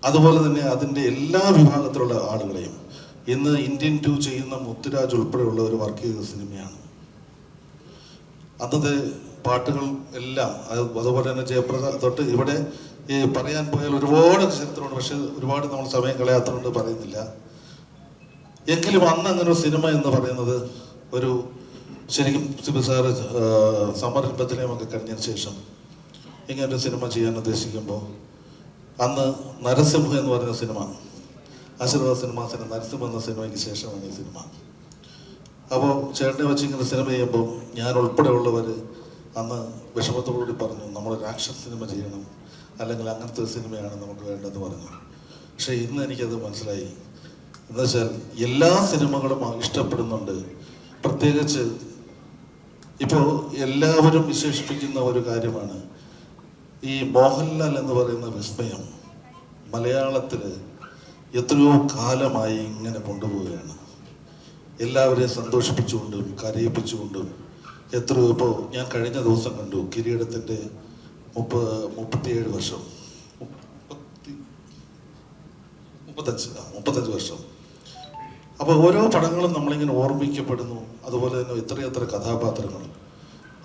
അതുപോലെ തന്നെ അതിൻ്റെ എല്ലാ വിഭാഗത്തിലുള്ള ആളുകളെയും. ഇന്ന് ഇന്ത്യൻ 2 ചെയ്യുന്ന മുത്തുരാജ് ഉൾപ്പെടെയുള്ളവർ വർക്ക് ചെയ്ത സിനിമയാണ്. അന്നത്തെ പാട്ടുകൾ എല്ലാം അതുപോലെ തന്നെ ജയപ്രദ തൊട്ട് ഇവിടെ ഈ പറയാൻ പോയാൽ ഒരുപാട് ചരിത്രമുണ്ട്. പക്ഷെ ഒരുപാട് നമ്മൾ സമയം കളയാത്തതുകൊണ്ട് പറയുന്നില്ല. എങ്കിലും അന്ന് അങ്ങനെ ഒരു സിനിമ എന്ന് പറയുന്നത് ഒരു ശരിക്കും സിബി സാറ് സമരബദ്ധനയുമൊക്കെ കഴിഞ്ഞതിന് ശേഷം ഇങ്ങനൊരു സിനിമ ചെയ്യാൻ ഉദ്ദേശിക്കുമ്പോൾ അന്ന് നരസിംഹ എന്ന് പറയുന്ന സിനിമ, ആശീർവാദ സിനിമാസിന് നരസിംഹ എന്ന സിനിമയ്ക്ക് ശേഷമാണ് ഈ സിനിമ. അപ്പോൾ ചേട്ടനെ വെച്ച് ഇങ്ങനെ സിനിമ ചെയ്യുമ്പോൾ ഞാൻ ഉൾപ്പെടെയുള്ളവർ അന്ന് വിഷമത്തോടുകൂടി പറഞ്ഞു, നമ്മളൊരു ആക്ഷൻ സിനിമ ചെയ്യണം, അല്ലെങ്കിൽ അങ്ങനത്തെ ഒരു സിനിമയാണ് നമുക്ക് വേണ്ടതെന്ന് പറഞ്ഞു. പക്ഷേ ഇന്ന് എനിക്കത് മനസ്സിലായി. എന്നുവെച്ചാൽ എല്ലാ സിനിമകളും ഇഷ്ടപ്പെടുന്നുണ്ട്. പ്രത്യേകിച്ച് ഇപ്പോൾ എല്ലാവരും വിശേഷിപ്പിക്കുന്ന ഒരു കാര്യമാണ് ഈ മോഹൻലാൽ എന്ന് പറയുന്ന വിസ്മയം മലയാളത്തിൽ എത്രയോ കാലമായി ഇങ്ങനെ കൊണ്ടുപോവുകയാണ്. എല്ലാവരെയും സന്തോഷിപ്പിച്ചുകൊണ്ടും കരയിപ്പിച്ചുകൊണ്ടും എത്രയോ. ഇപ്പോൾ ഞാൻ കഴിഞ്ഞ ദിവസം കണ്ടു കിരീടത്തിൻ്റെ 37 വർഷം, 35 വർഷം. അപ്പോൾ ഓരോ പടങ്ങളും നമ്മളിങ്ങനെ ഓർമ്മിക്കപ്പെടുന്നു. അതുപോലെ തന്നെ എത്രയെത്ര കഥാപാത്രങ്ങൾ,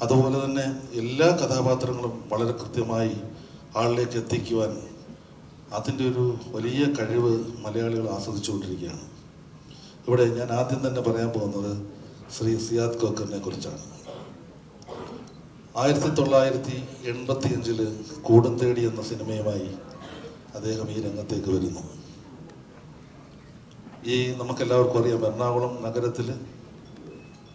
അതുപോലെ തന്നെ എല്ലാ കഥാപാത്രങ്ങളും വളരെ കൃത്യമായി ആളിലേക്ക് എത്തിക്കുവാൻ അതിൻ്റെ ഒരു വലിയ കഴിവ് മലയാളികൾ ആസ്വദിച്ചുകൊണ്ടിരിക്കുകയാണ്. ഇവിടെ ഞാൻ ആദ്യം തന്നെ പറയാൻ പോകുന്നത് ശ്രീ സിയാദ് കോക്കറിനെ കുറിച്ചാണ്. 1985 കൂടും തേടി എന്ന സിനിമയുമായി അദ്ദേഹം ഈ രംഗത്തേക്ക് വരുന്നു. ഈ നമുക്കെല്ലാവർക്കും അറിയാം, എറണാകുളം നഗരത്തിൽ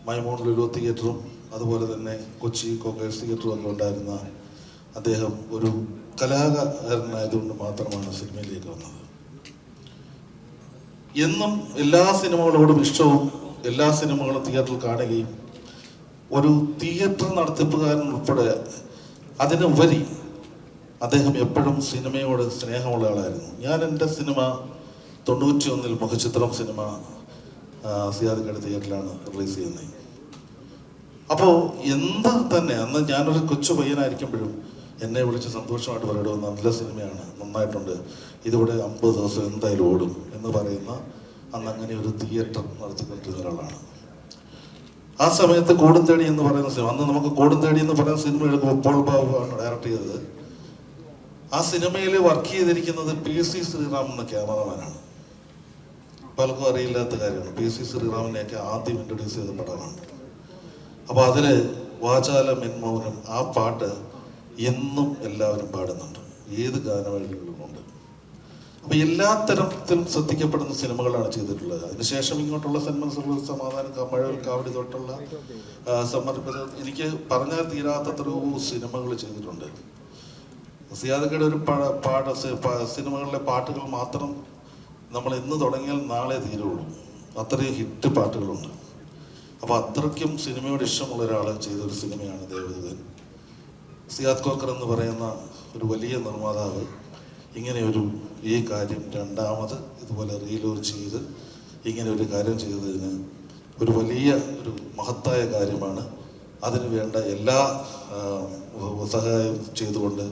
മൈമൂൺ ലുലു തിയേറ്ററും അതുപോലെ തന്നെ കൊച്ചി കോൺഗ്രസ് തിയേറ്ററും ഒക്കെ ഉണ്ടായിരുന്ന അദ്ദേഹം ഒരു കലാകാരനായതുകൊണ്ട് മാത്രമാണ് സിനിമയിലേക്ക് വന്നത്. എന്നും എല്ലാ സിനിമകളോടും ഇഷ്ടവും എല്ലാ സിനിമകളും തിയേറ്ററിൽ കാണുകയും ഒരു തിയേറ്റർ നടത്തിപ്പുകാരൻ ഉൾപ്പെടെ അതിനുപരി അദ്ദേഹം എപ്പോഴും സിനിമയോട് സ്നേഹമുള്ള ആളായിരുന്നു. ഞാൻ എൻ്റെ സിനിമ 91 മുഖചിത്രം സിനിമ സിയാദിക്കട തിയേറ്ററിലാണ് റിലീസ് ചെയ്യുന്നത്. അപ്പോൾ എന്ത് തന്നെ അന്ന് ഞാനൊരു കൊച്ചു പയ്യനായിരിക്കുമ്പോഴും എന്നെ വിളിച്ച് സന്തോഷമായിട്ട് പറയടോ, നല്ല സിനിമയാണ്, നന്നായിട്ടുണ്ട്, ഇതിവിടെ 50 ദിവസം എന്തായാലും ഓടും എന്ന് പറയുന്ന അന്ന് അങ്ങനെ ഒരു തിയേറ്റർ നടത്തിക്കൊണ്ടിരുന്ന ഒരാളാണ്. ആ സമയത്ത് കൂടും തേടി എന്ന് പറയുന്ന സിനിമ, അന്ന് നമുക്ക് കൂടും തേടി എന്ന് പറയുന്ന സിനിമ എടുക്കുമ്പോൾ പോൾ ബാബു ആണ് ഡയറക്റ്റ് ചെയ്തത്. ആ സിനിമയിൽ വർക്ക് ചെയ്തിരിക്കുന്നത് PC ശ്രീറാം എന്ന ക്യാമറമാനാണ്. പലർക്കും അറിയില്ലാത്ത കാര്യമാണ്. PC ശ്രീറാമിനെയൊക്കെ ആദ്യം ഇൻട്രൊഡ്യൂസ് ചെയ്ത പടമാണ്. അപ്പോൾ അതിൽ വാചാല മെന്മൗനം ആ പാട്ട് എന്നും എല്ലാവരും പാടുന്നുണ്ട്, ഏത് ഗാനവേദികളിലുമുണ്ട്. അപ്പോൾ എല്ലാ തരത്തിലും ശ്രദ്ധിക്കപ്പെടുന്ന സിനിമകളാണ് ചെയ്തിട്ടുള്ളത്. അതിനുശേഷം ഇങ്ങോട്ടുള്ള സന്മനസ്സുള്ള സമാധാനം, മഴവിൽ കാവടി തൊട്ടുള്ള സമർപ്പിത, എനിക്ക് പറഞ്ഞാൽ തീരാത്തത്രയോ സിനിമകൾ ചെയ്തിട്ടുണ്ട്. സിയാദിക്കയുടെ ഒരു സിനിമകളിലെ പാട്ടുകൾ മാത്രം നമ്മൾ ഇന്ന് തുടങ്ങിയാൽ നാളെ തീരുള്ളൂ, അത്രയും ഹിറ്റ് പാട്ടുകളുണ്ട്. അപ്പോൾ അത്രയ്ക്കും സിനിമയോട് ഇഷ്ടമുള്ള ഒരാൾ ചെയ്തൊരു സിനിമയാണ് ദേവദൂതൻ. സിയാദ് കോക്കർ എന്ന് പറയുന്ന ഒരു വലിയ നിർമ്മാതാവ് ഇങ്ങനെ ഈ കാര്യം രണ്ടാമത് ഇതുപോലെ റീലോഞ്ച് ചെയ്ത് ഇങ്ങനെ ഒരു കാര്യം ചെയ്തതിന് ഒരു വലിയ ഒരു മഹത്തായ കാര്യമാണ്. അതിന് വേണ്ട എല്ലാ സഹായം ചെയ്തുകൊണ്ട്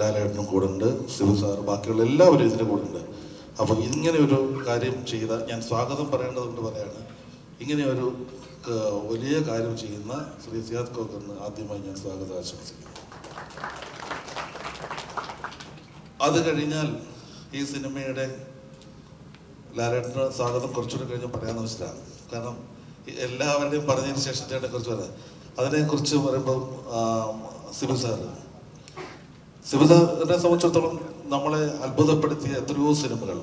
ലാലേട്ടനും കൂടെ ഉണ്ട്, ശിവ സാർ, ബാക്കിയുള്ള എല്ലാവരും ഇതിന് കൂടെ ഉണ്ട്. അപ്പോൾ ഇങ്ങനെ ഒരു കാര്യം ചെയ്ത ഞാൻ സ്വാഗതം പറയേണ്ടതുകൊണ്ട് പറയാണ്. ഇങ്ങനെ ഒരു വലിയ കാര്യം ചെയ്യുന്ന ശ്രീ സിയാദ് കോക്കറിന് ആദ്യമായി ഞാൻ സ്വാഗതം ആശംസിക്കുന്നു. അത് കഴിഞ്ഞാൽ ഈ സിനിമയുടെ ലാലേട്ടൻ്റെ സ്വാഗതം കുറച്ചുകൂടെ കഴിഞ്ഞ് പറയാമെന്ന് വെച്ചിട്ടാണ്. കാരണം എല്ലാവരുടെയും പറഞ്ഞതിന് ശേഷം ചേട്ടനെ കുറിച്ച് പറയാം. അതിനെക്കുറിച്ച് പറയുമ്പോൾ ശിവ സാറിനെ സംബന്ധിച്ചിടത്തോളം നമ്മളെ അത്ഭുതപ്പെടുത്തിയ എത്രയോ സിനിമകൾ.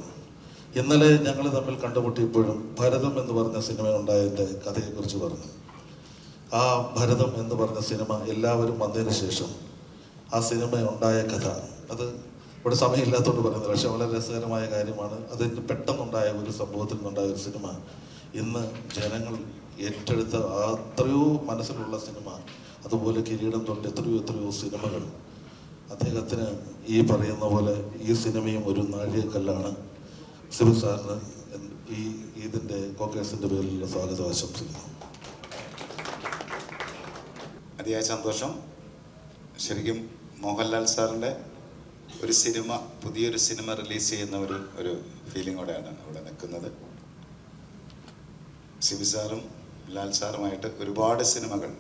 ഇന്നലെ ഞങ്ങൾ തമ്മിൽ കണ്ടുമുട്ടിയപ്പോഴും ഭരതം എന്ന് പറഞ്ഞ സിനിമ ഉണ്ടായതിൻ്റെ കഥയെക്കുറിച്ച് പറഞ്ഞു. ആ ഭരതം എന്ന് പറഞ്ഞ സിനിമ എല്ലാവരും വന്നതിന് ശേഷം ആ സിനിമ ഉണ്ടായ കഥ, അത് ഇവിടെ സമയമില്ലാത്തതുകൊണ്ട് പറയുന്നത്, പക്ഷെ വളരെ രസകരമായ കാര്യമാണ്. അതിന് പെട്ടെന്നുണ്ടായ ഒരു സംഭവത്തിൽ നിന്നുണ്ടായ ഒരു സിനിമ ഇന്ന് ജനങ്ങൾ ഏറ്റെടുത്ത അത്രയോ മനസ്സിലുള്ള സിനിമ. അതുപോലെ കിരീടം തൊട്ട് എത്രയോ സിനിമകൾ. അദ്ദേഹത്തിന് ഈ പറയുന്ന പോലെ ഈ സിനിമയും ഒരു നാഴികക്കല്ലാണ്. സിബു സാറിന് ഇതിൻ്റെ കോക്കേഴ്സിൻ്റെ പേരിലുള്ള സ്വാഗതം ആശംസിക്കുന്നു. അതിയായ സന്തോഷം. ശരിക്കും മോഹൻലാൽ സാറിൻ്റെ ഒരു സിനിമ, പുതിയൊരു സിനിമ റിലീസ് ചെയ്യുന്ന ഒരു ഫീലിങ്ങോടെയാണ് അവിടെ നിൽക്കുന്നത്. സിബി സാറും ലാൽ സാറുമായിട്ട് ഒരുപാട് സിനിമകൾ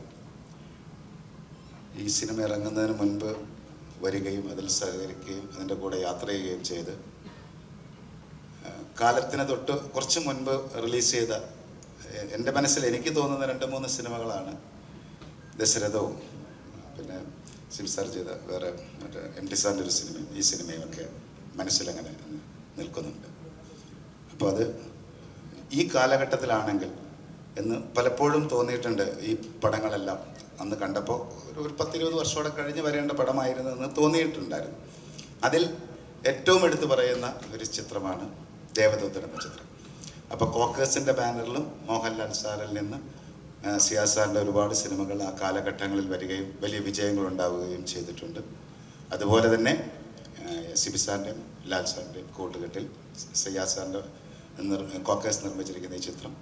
ഈ സിനിമ ഇറങ്ങുന്നതിന് മുൻപ് വരികയും അതിൽ സഹകരിക്കുകയും അതിൻ്റെ കൂടെ യാത്ര ചെയ്യുകയും ചെയ്ത് കാലത്തിന് തൊട്ട് കുറച്ച് മുൻപ് റിലീസ് ചെയ്ത എൻ്റെ മനസ്സിൽ എനിക്ക് തോന്നുന്ന 2-3 സിനിമകളാണ് ദശരഥവും പിന്നെ സിബി സാർ ചെയ്ത വേറെ മറ്റേ MT സാറിൻ്റെ ഒരു സിനിമയും ഈ സിനിമയും ഒക്കെ മനസ്സിലങ്ങനെ നിൽക്കുന്നുണ്ട്. അപ്പോൾ അത് ഈ കാലഘട്ടത്തിലാണെങ്കിൽ എന്ന് പലപ്പോഴും തോന്നിയിട്ടുണ്ട്. ഈ പടങ്ങളെല്ലാം അന്ന് കണ്ടപ്പോൾ ഒരു 10-20 വർഷത്തോടെ കഴിഞ്ഞ് വരേണ്ട പടമായിരുന്നു എന്ന് തോന്നിയിട്ടുണ്ടായിരുന്നു. അതിൽ ഏറ്റവും എടുത്തു പറയുന്ന ഒരു ചിത്രമാണ് ദേവദൂതൻ എന്ന ചിത്രം. അപ്പോൾ കോക്കേഴ്സിൻ്റെ ബാനറിലും മോഹൻലാൽ സാറിൽ നിന്ന് സിയാസ് സാറിൻ്റെ ഒരുപാട് സിനിമകൾ ആ കാലഘട്ടങ്ങളിൽ വരികയും വലിയ വിജയങ്ങൾ ഉണ്ടാവുകയും ചെയ്തിട്ടുണ്ട്. അതുപോലെ തന്നെ സിബി സാറിൻ്റെയും ലാൽ സാറിൻ്റെയും കൂട്ടുകെട്ടിൽ സിയാസ് സാറിൻ്റെ കോക്കേഴ്സ് നിർമ്മിച്ചിരിക്കുന്ന ഈ ചിത്രം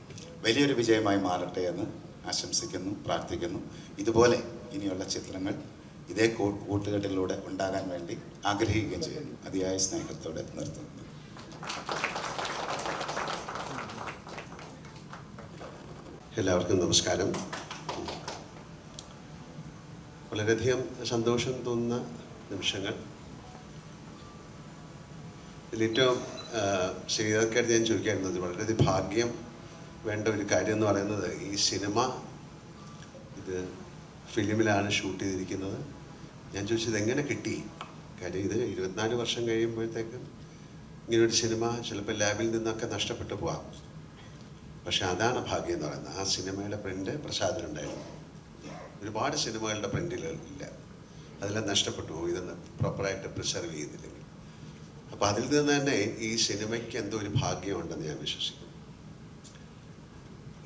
വലിയൊരു വിജയമായി മാറട്ടെ എന്ന് ആശംസിക്കുന്നു, പ്രാർത്ഥിക്കുന്നു. ഇതുപോലെ ഇനിയുള്ള ചിത്രങ്ങൾ ഇതേ കൂട്ടുകെട്ടിലൂടെ ഉണ്ടാകാൻ വേണ്ടി ആഗ്രഹിക്കുകയും ചെയ്യുന്നു. അതിയായ സ്നേഹത്തോടെ നിർത്തുന്നു. എല്ലാവർക്കും നമസ്കാരം. വളരെയധികം സന്തോഷം തോന്നുന്ന നിമിഷങ്ങൾ. ഇതിലേറ്റവും ശ്രീധർക്കായിട്ട് ഞാൻ ചോദിക്കാറുള്ളത് വളരെയധികം ഭാഗ്യം വേണ്ട ഒരു കാര്യം എന്ന് പറയുന്നത് ഈ സിനിമ ഇത് ഫിലിമിലാണ് ഷൂട്ട് ചെയ്തിരിക്കുന്നത്. ഞാൻ ചോദിച്ചത് എങ്ങനെ കിട്ടി? കാര്യം ഇത് 24 വർഷം കഴിയുമ്പോഴത്തേക്കും ഇങ്ങനൊരു സിനിമ ചിലപ്പോൾ ലാബിൽ നിന്നൊക്കെ നഷ്ടപ്പെട്ടു പോകാം. പക്ഷെ അതാണ് ഭാഗ്യം എന്ന് പറയുന്നത്. ആ സിനിമയുടെ പ്രിൻ്റ് പ്രസാദിനുണ്ടായിരുന്നു. ഒരുപാട് സിനിമകളുടെ പ്രിൻ്റുകളില്ല, അതെല്ലാം നഷ്ടപ്പെട്ടു പോകും ഇതൊന്ന് പ്രോപ്പറായിട്ട് പ്രിസർവ് ചെയ്തില്ലെങ്കിൽ. അപ്പോൾ അതിൽ നിന്ന് തന്നെ ഈ സിനിമയ്ക്ക് എന്തോ ഒരു ഭാഗ്യമുണ്ടെന്ന് ഞാൻ വിശ്വസിക്കുന്നു.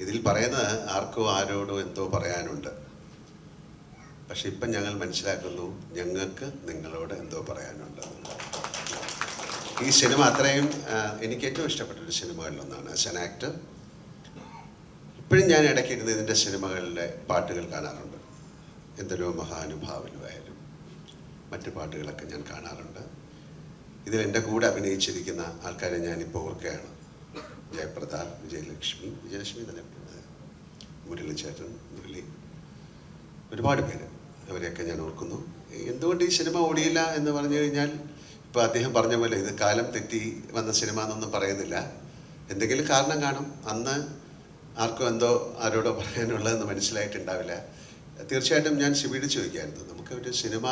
ഇതിൽ പറയുന്നത് ആർക്കോ ആരോടോ എന്തോ പറയാനുണ്ട്. പക്ഷെ ഇപ്പം ഞങ്ങൾ മനസ്സിലാക്കുന്നു ഞങ്ങൾക്ക് നിങ്ങളോട് എന്തോ പറയാനുണ്ട്. ഈ സിനിമ അത്രയും എനിക്ക് ഏറ്റവും ഇഷ്ടപ്പെട്ടൊരു സിനിമകളിലൊന്നാണ്. ആസ് ആൻ ആക്ടർ ഇപ്പോഴും ഞാൻ ഇടയ്ക്കിരുന്ന് ഇതിൻ്റെ സിനിമകളിലെ പാട്ടുകൾ കാണാറുണ്ട്. എന്തൊരു മഹാനുഭാവലുമായാലും മറ്റു പാട്ടുകളൊക്കെ ഞാൻ കാണാറുണ്ട്. ഇതിൽ എൻ്റെ കൂടെ അഭിനയിച്ചിരിക്കുന്ന ആൾക്കാരെ ഞാനിപ്പോൾ ഓർക്കുകയാണ്. ജയപ്രദാ, വിജയലക്ഷ്മി തന്നെ, മുരളിച്ചേട്ടൻ, ഒരുപാട് പേര്, അവരെയൊക്കെ ഞാൻ ഓർക്കുന്നു. എന്തുകൊണ്ട് ഈ സിനിമ ഓടിയില്ല എന്ന് പറഞ്ഞു കഴിഞ്ഞാൽ, ഇപ്പോൾ അദ്ദേഹം പറഞ്ഞ പോലെ ഇത് കാലം തെറ്റി വന്ന സിനിമ എന്നൊന്നും പറയുന്നില്ല. എന്തെങ്കിലും കാരണം കാണും. അന്ന് ആർക്കും എന്തോ ആരോടോ പറയാനുള്ളതെന്ന് മനസ്സിലായിട്ടുണ്ടാവില്ല. തീർച്ചയായിട്ടും ഞാൻ ശിവീട് ചോദിക്കായിരുന്നു, നമുക്ക് ഒരു സിനിമ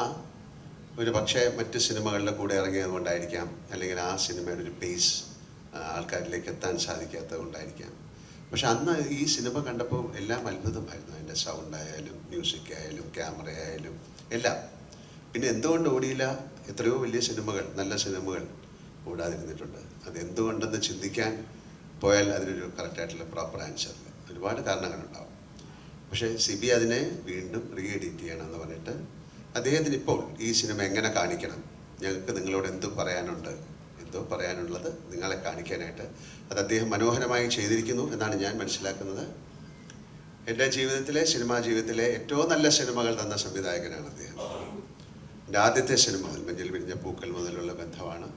ഒരു പക്ഷേ മറ്റ് സിനിമകളുടെ കൂടെ ഇറങ്ങിയത് കൊണ്ടായിരിക്കാം, അല്ലെങ്കിൽ ആ സിനിമയുടെ ഒരു പേസ് ആൾക്കാരിലേക്ക് എത്താൻ സാധിക്കാത്തത് കൊണ്ടായിരിക്കാം. പക്ഷെ അന്ന് ഈ സിനിമ കണ്ടപ്പോൾ എല്ലാം അത്ഭുതമായിരുന്നു. അതിൻ്റെ സൗണ്ടായാലും മ്യൂസിക് ആയാലും ക്യാമറ ആയാലും എല്ലാം. പിന്നെ എന്തുകൊണ്ട് ഓടിയില്ല? എത്രയോ വലിയ സിനിമകൾ, നല്ല സിനിമകൾ ഓടാതിരുന്നിട്ടുണ്ട്. അതെന്തുകൊണ്ടെന്ന് ചിന്തിക്കാൻ പോയാൽ അതിനൊരു കറക്റ്റായിട്ടുള്ള പ്രോപ്പർ ആൻസറില്ല. ഒരുപാട് കാരണങ്ങളുണ്ടാവും. പക്ഷേ സിബി അതിനെ വീണ്ടും റീ എഡിറ്റ് ചെയ്യണമെന്ന് പറഞ്ഞിട്ട് അദ്ദേഹത്തിന് ഇപ്പോൾ ഈ സിനിമ എങ്ങനെ കാണിക്കണം, ഞങ്ങൾക്ക് നിങ്ങളോട് എന്ത് പറയാനുണ്ട്, എന്തോ പറയാനുള്ളത് നിങ്ങളെ കാണിക്കാനായിട്ട് അത് അദ്ദേഹം മനോഹരമായി ചെയ്തിരിക്കുന്നു എന്നാണ് ഞാൻ മനസ്സിലാക്കുന്നത്. എൻ്റെ ജീവിതത്തിലെ, സിനിമാ ജീവിതത്തിലെ ഏറ്റവും നല്ല സിനിമകൾ തന്ന സംവിധായകനാണ് അദ്ദേഹം. എൻ്റെ ആദ്യത്തെ സിനിമ മഞ്ഞിൽ വിരിഞ്ഞ പൂക്കൾ മുതലുള്ള ബന്ധമാണ്.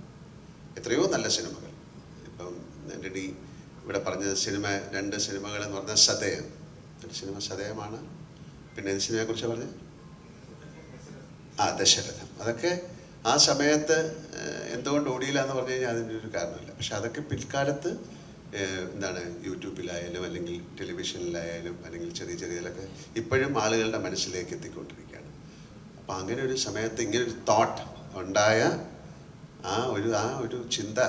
എത്രയോ നല്ല സിനിമകൾ. ഇപ്പം എൻ്റെ ഇവിടെ പറഞ്ഞത് സിനിമ, 2 സിനിമകൾ എന്ന് പറഞ്ഞാൽ സതയം, ഒരു സിനിമ സതയമാണ്. പിന്നെ ഏത് സിനിമയെക്കുറിച്ച് പറഞ്ഞത്? ദശരഥം. അതൊക്കെ ആ സമയത്ത് എന്തുകൊണ്ട് ഓടിയില്ല എന്ന് പറഞ്ഞു കഴിഞ്ഞാൽ അതിൻ്റെ ഒരു കാരണമില്ല. പക്ഷെ അതൊക്കെ പിൽക്കാലത്ത് യൂട്യൂബിലായാലും അല്ലെങ്കിൽ ടെലിവിഷനിലായാലും അല്ലെങ്കിൽ ചെറിയതിലൊക്കെ ഇപ്പോഴും ആളുകളുടെ മനസ്സിലേക്ക് എത്തിക്കൊണ്ടിരിക്കുകയാണ്. അപ്പം അങ്ങനെ ഒരു സമയത്ത് ഇങ്ങനൊരു തോട്ട് ഉണ്ടായ ആ ഒരു ചിന്ത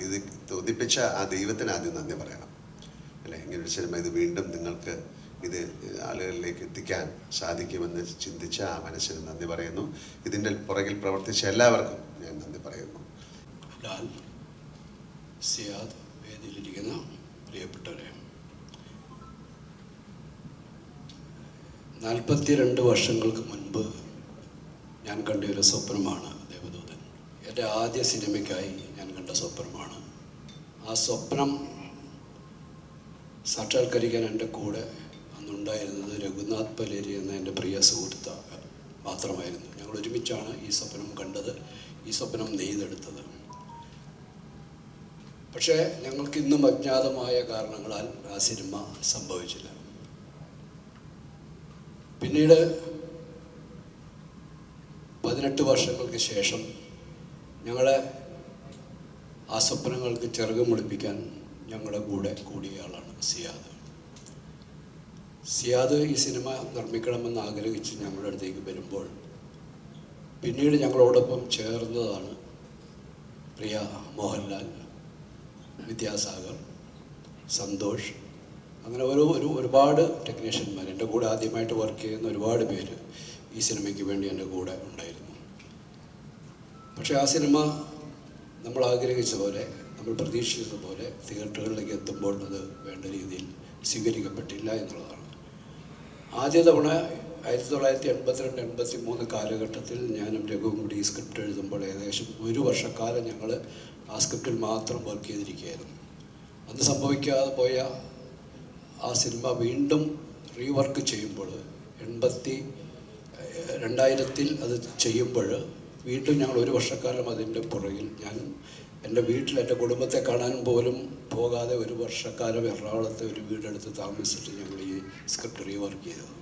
ഇത് തോന്നിപ്പിച്ച ആ ദൈവത്തിന് ആദ്യം നന്ദി പറയണം, അല്ലേ? ഇങ്ങനൊരു സിനിമ ഇത് വീണ്ടും നിങ്ങൾക്ക് ഇത് ആളുകളിലേക്ക് എത്തിക്കാൻ സാധിക്കുമെന്ന് ചിന്തിച്ച ആ മനസ്സിന് നന്ദി പറയുന്നു. ഇതിൻ്റെ പുറകിൽ പ്രവർത്തിച്ച എല്ലാവർക്കും ഞാൻ നന്ദി പറയുന്നു. ലാൽ, സിയാദ്, വേദിയിലിരിക്കുന്ന പ്രിയപ്പെട്ടവരെ, 42 വർഷങ്ങൾക്ക് മുൻപ് ഞാൻ കണ്ട ഒരു സ്വപ്നമാണ് ദേവദൂതൻ. എൻ്റെ ആദ്യ സിനിമയ്ക്കായി ഞാൻ കണ്ട സ്വപ്നമാണ്. ആ സ്വപ്നം സാക്ഷാത്കരിക്കാൻ എൻ്റെ കൂടെ അന്നുണ്ടായിരുന്നത് രഘുനാഥ് പലേരി എന്ന എൻ്റെ പ്രിയ സുഹൃത്താണ്. മാത്രമായിരുന്നു. ഞങ്ങൾ ഒരുമിച്ചാണ് ഈ സ്വപ്നം കണ്ടത്, ഈ സ്വപ്നം നെയ്തെടുത്തത്. പക്ഷേ ഞങ്ങൾക്ക് ഇന്നും അജ്ഞാതമായ കാരണങ്ങളാൽ ആ സിനിമ സംഭവിച്ചില്ല. പിന്നീട് 18 വർഷങ്ങൾക്ക് ശേഷം ഞങ്ങളെ ആ സ്വപ്നങ്ങൾക്ക് ചിറക് മുളിപ്പിക്കാൻ ഞങ്ങളുടെ കൂടെ കൂടിയ ആളാണ് സിയാദ്. സിയാദ് ഈ സിനിമ നിർമ്മിക്കണമെന്ന് ആഗ്രഹിച്ച് ഞങ്ങളുടെ അടുത്തേക്ക് വരുമ്പോൾ പിന്നീട് ഞങ്ങളോടൊപ്പം ചേർന്നതാണ് പ്രിയ മോഹൻലാൽ, വിദ്യാസാഗർ, സന്തോഷ്, അങ്ങനെ ഒരുപാട് ടെക്നീഷ്യന്മാർ, എൻ്റെ കൂടെ ആദ്യമായിട്ട് വർക്ക് ചെയ്യുന്ന ഒരുപാട് പേര് ഈ സിനിമയ്ക്ക് വേണ്ടി എൻ്റെ കൂടെ ഉണ്ടായിരുന്നു. പക്ഷേ ആ സിനിമ നമ്മൾ ആഗ്രഹിച്ച പോലെ, നമ്മൾ പ്രതീക്ഷിച്ചത് പോലെ തിയേറ്ററുകളിലേക്ക് എത്തുമ്പോൾ അത് വേണ്ട രീതിയിൽ സ്വീകരിക്കപ്പെട്ടില്ല എന്നുള്ളതാണ്. ആദ്യ തവണ 1982-83 കാലഘട്ടത്തിൽ ഞാനും രഘുവും കൂടി ഈ സ്ക്രിപ്റ്റ് എഴുതുമ്പോൾ ഏകദേശം 1 വർഷക്കാലം ഞങ്ങൾ ആ സ്ക്രിപ്റ്റിൽ മാത്രം വർക്ക് ചെയ്തിരിക്കുകയായിരുന്നു. അന്ന് സംഭവിക്കാതെ പോയ ആ സിനിമ വീണ്ടും റീവർക്ക് ചെയ്യുമ്പോൾ 2000-ൽ അത് ചെയ്യുമ്പോൾ വീണ്ടും ഞങ്ങൾ 1 വർഷക്കാലം അതിൻ്റെ പുറകിൽ, ഞാൻ എൻ്റെ വീട്ടിൽ എൻ്റെ കുടുംബത്തെ കാണാൻ പോലും പോകാതെ 1 വർഷക്കാലം എറണാകുളത്തെ ഒരു വീടെടുത്ത് താമസിച്ചിട്ട് ഞങ്ങൾ ഈ സ്ക്രിപ്റ്റ് റീവർക്ക് ചെയ്തത്.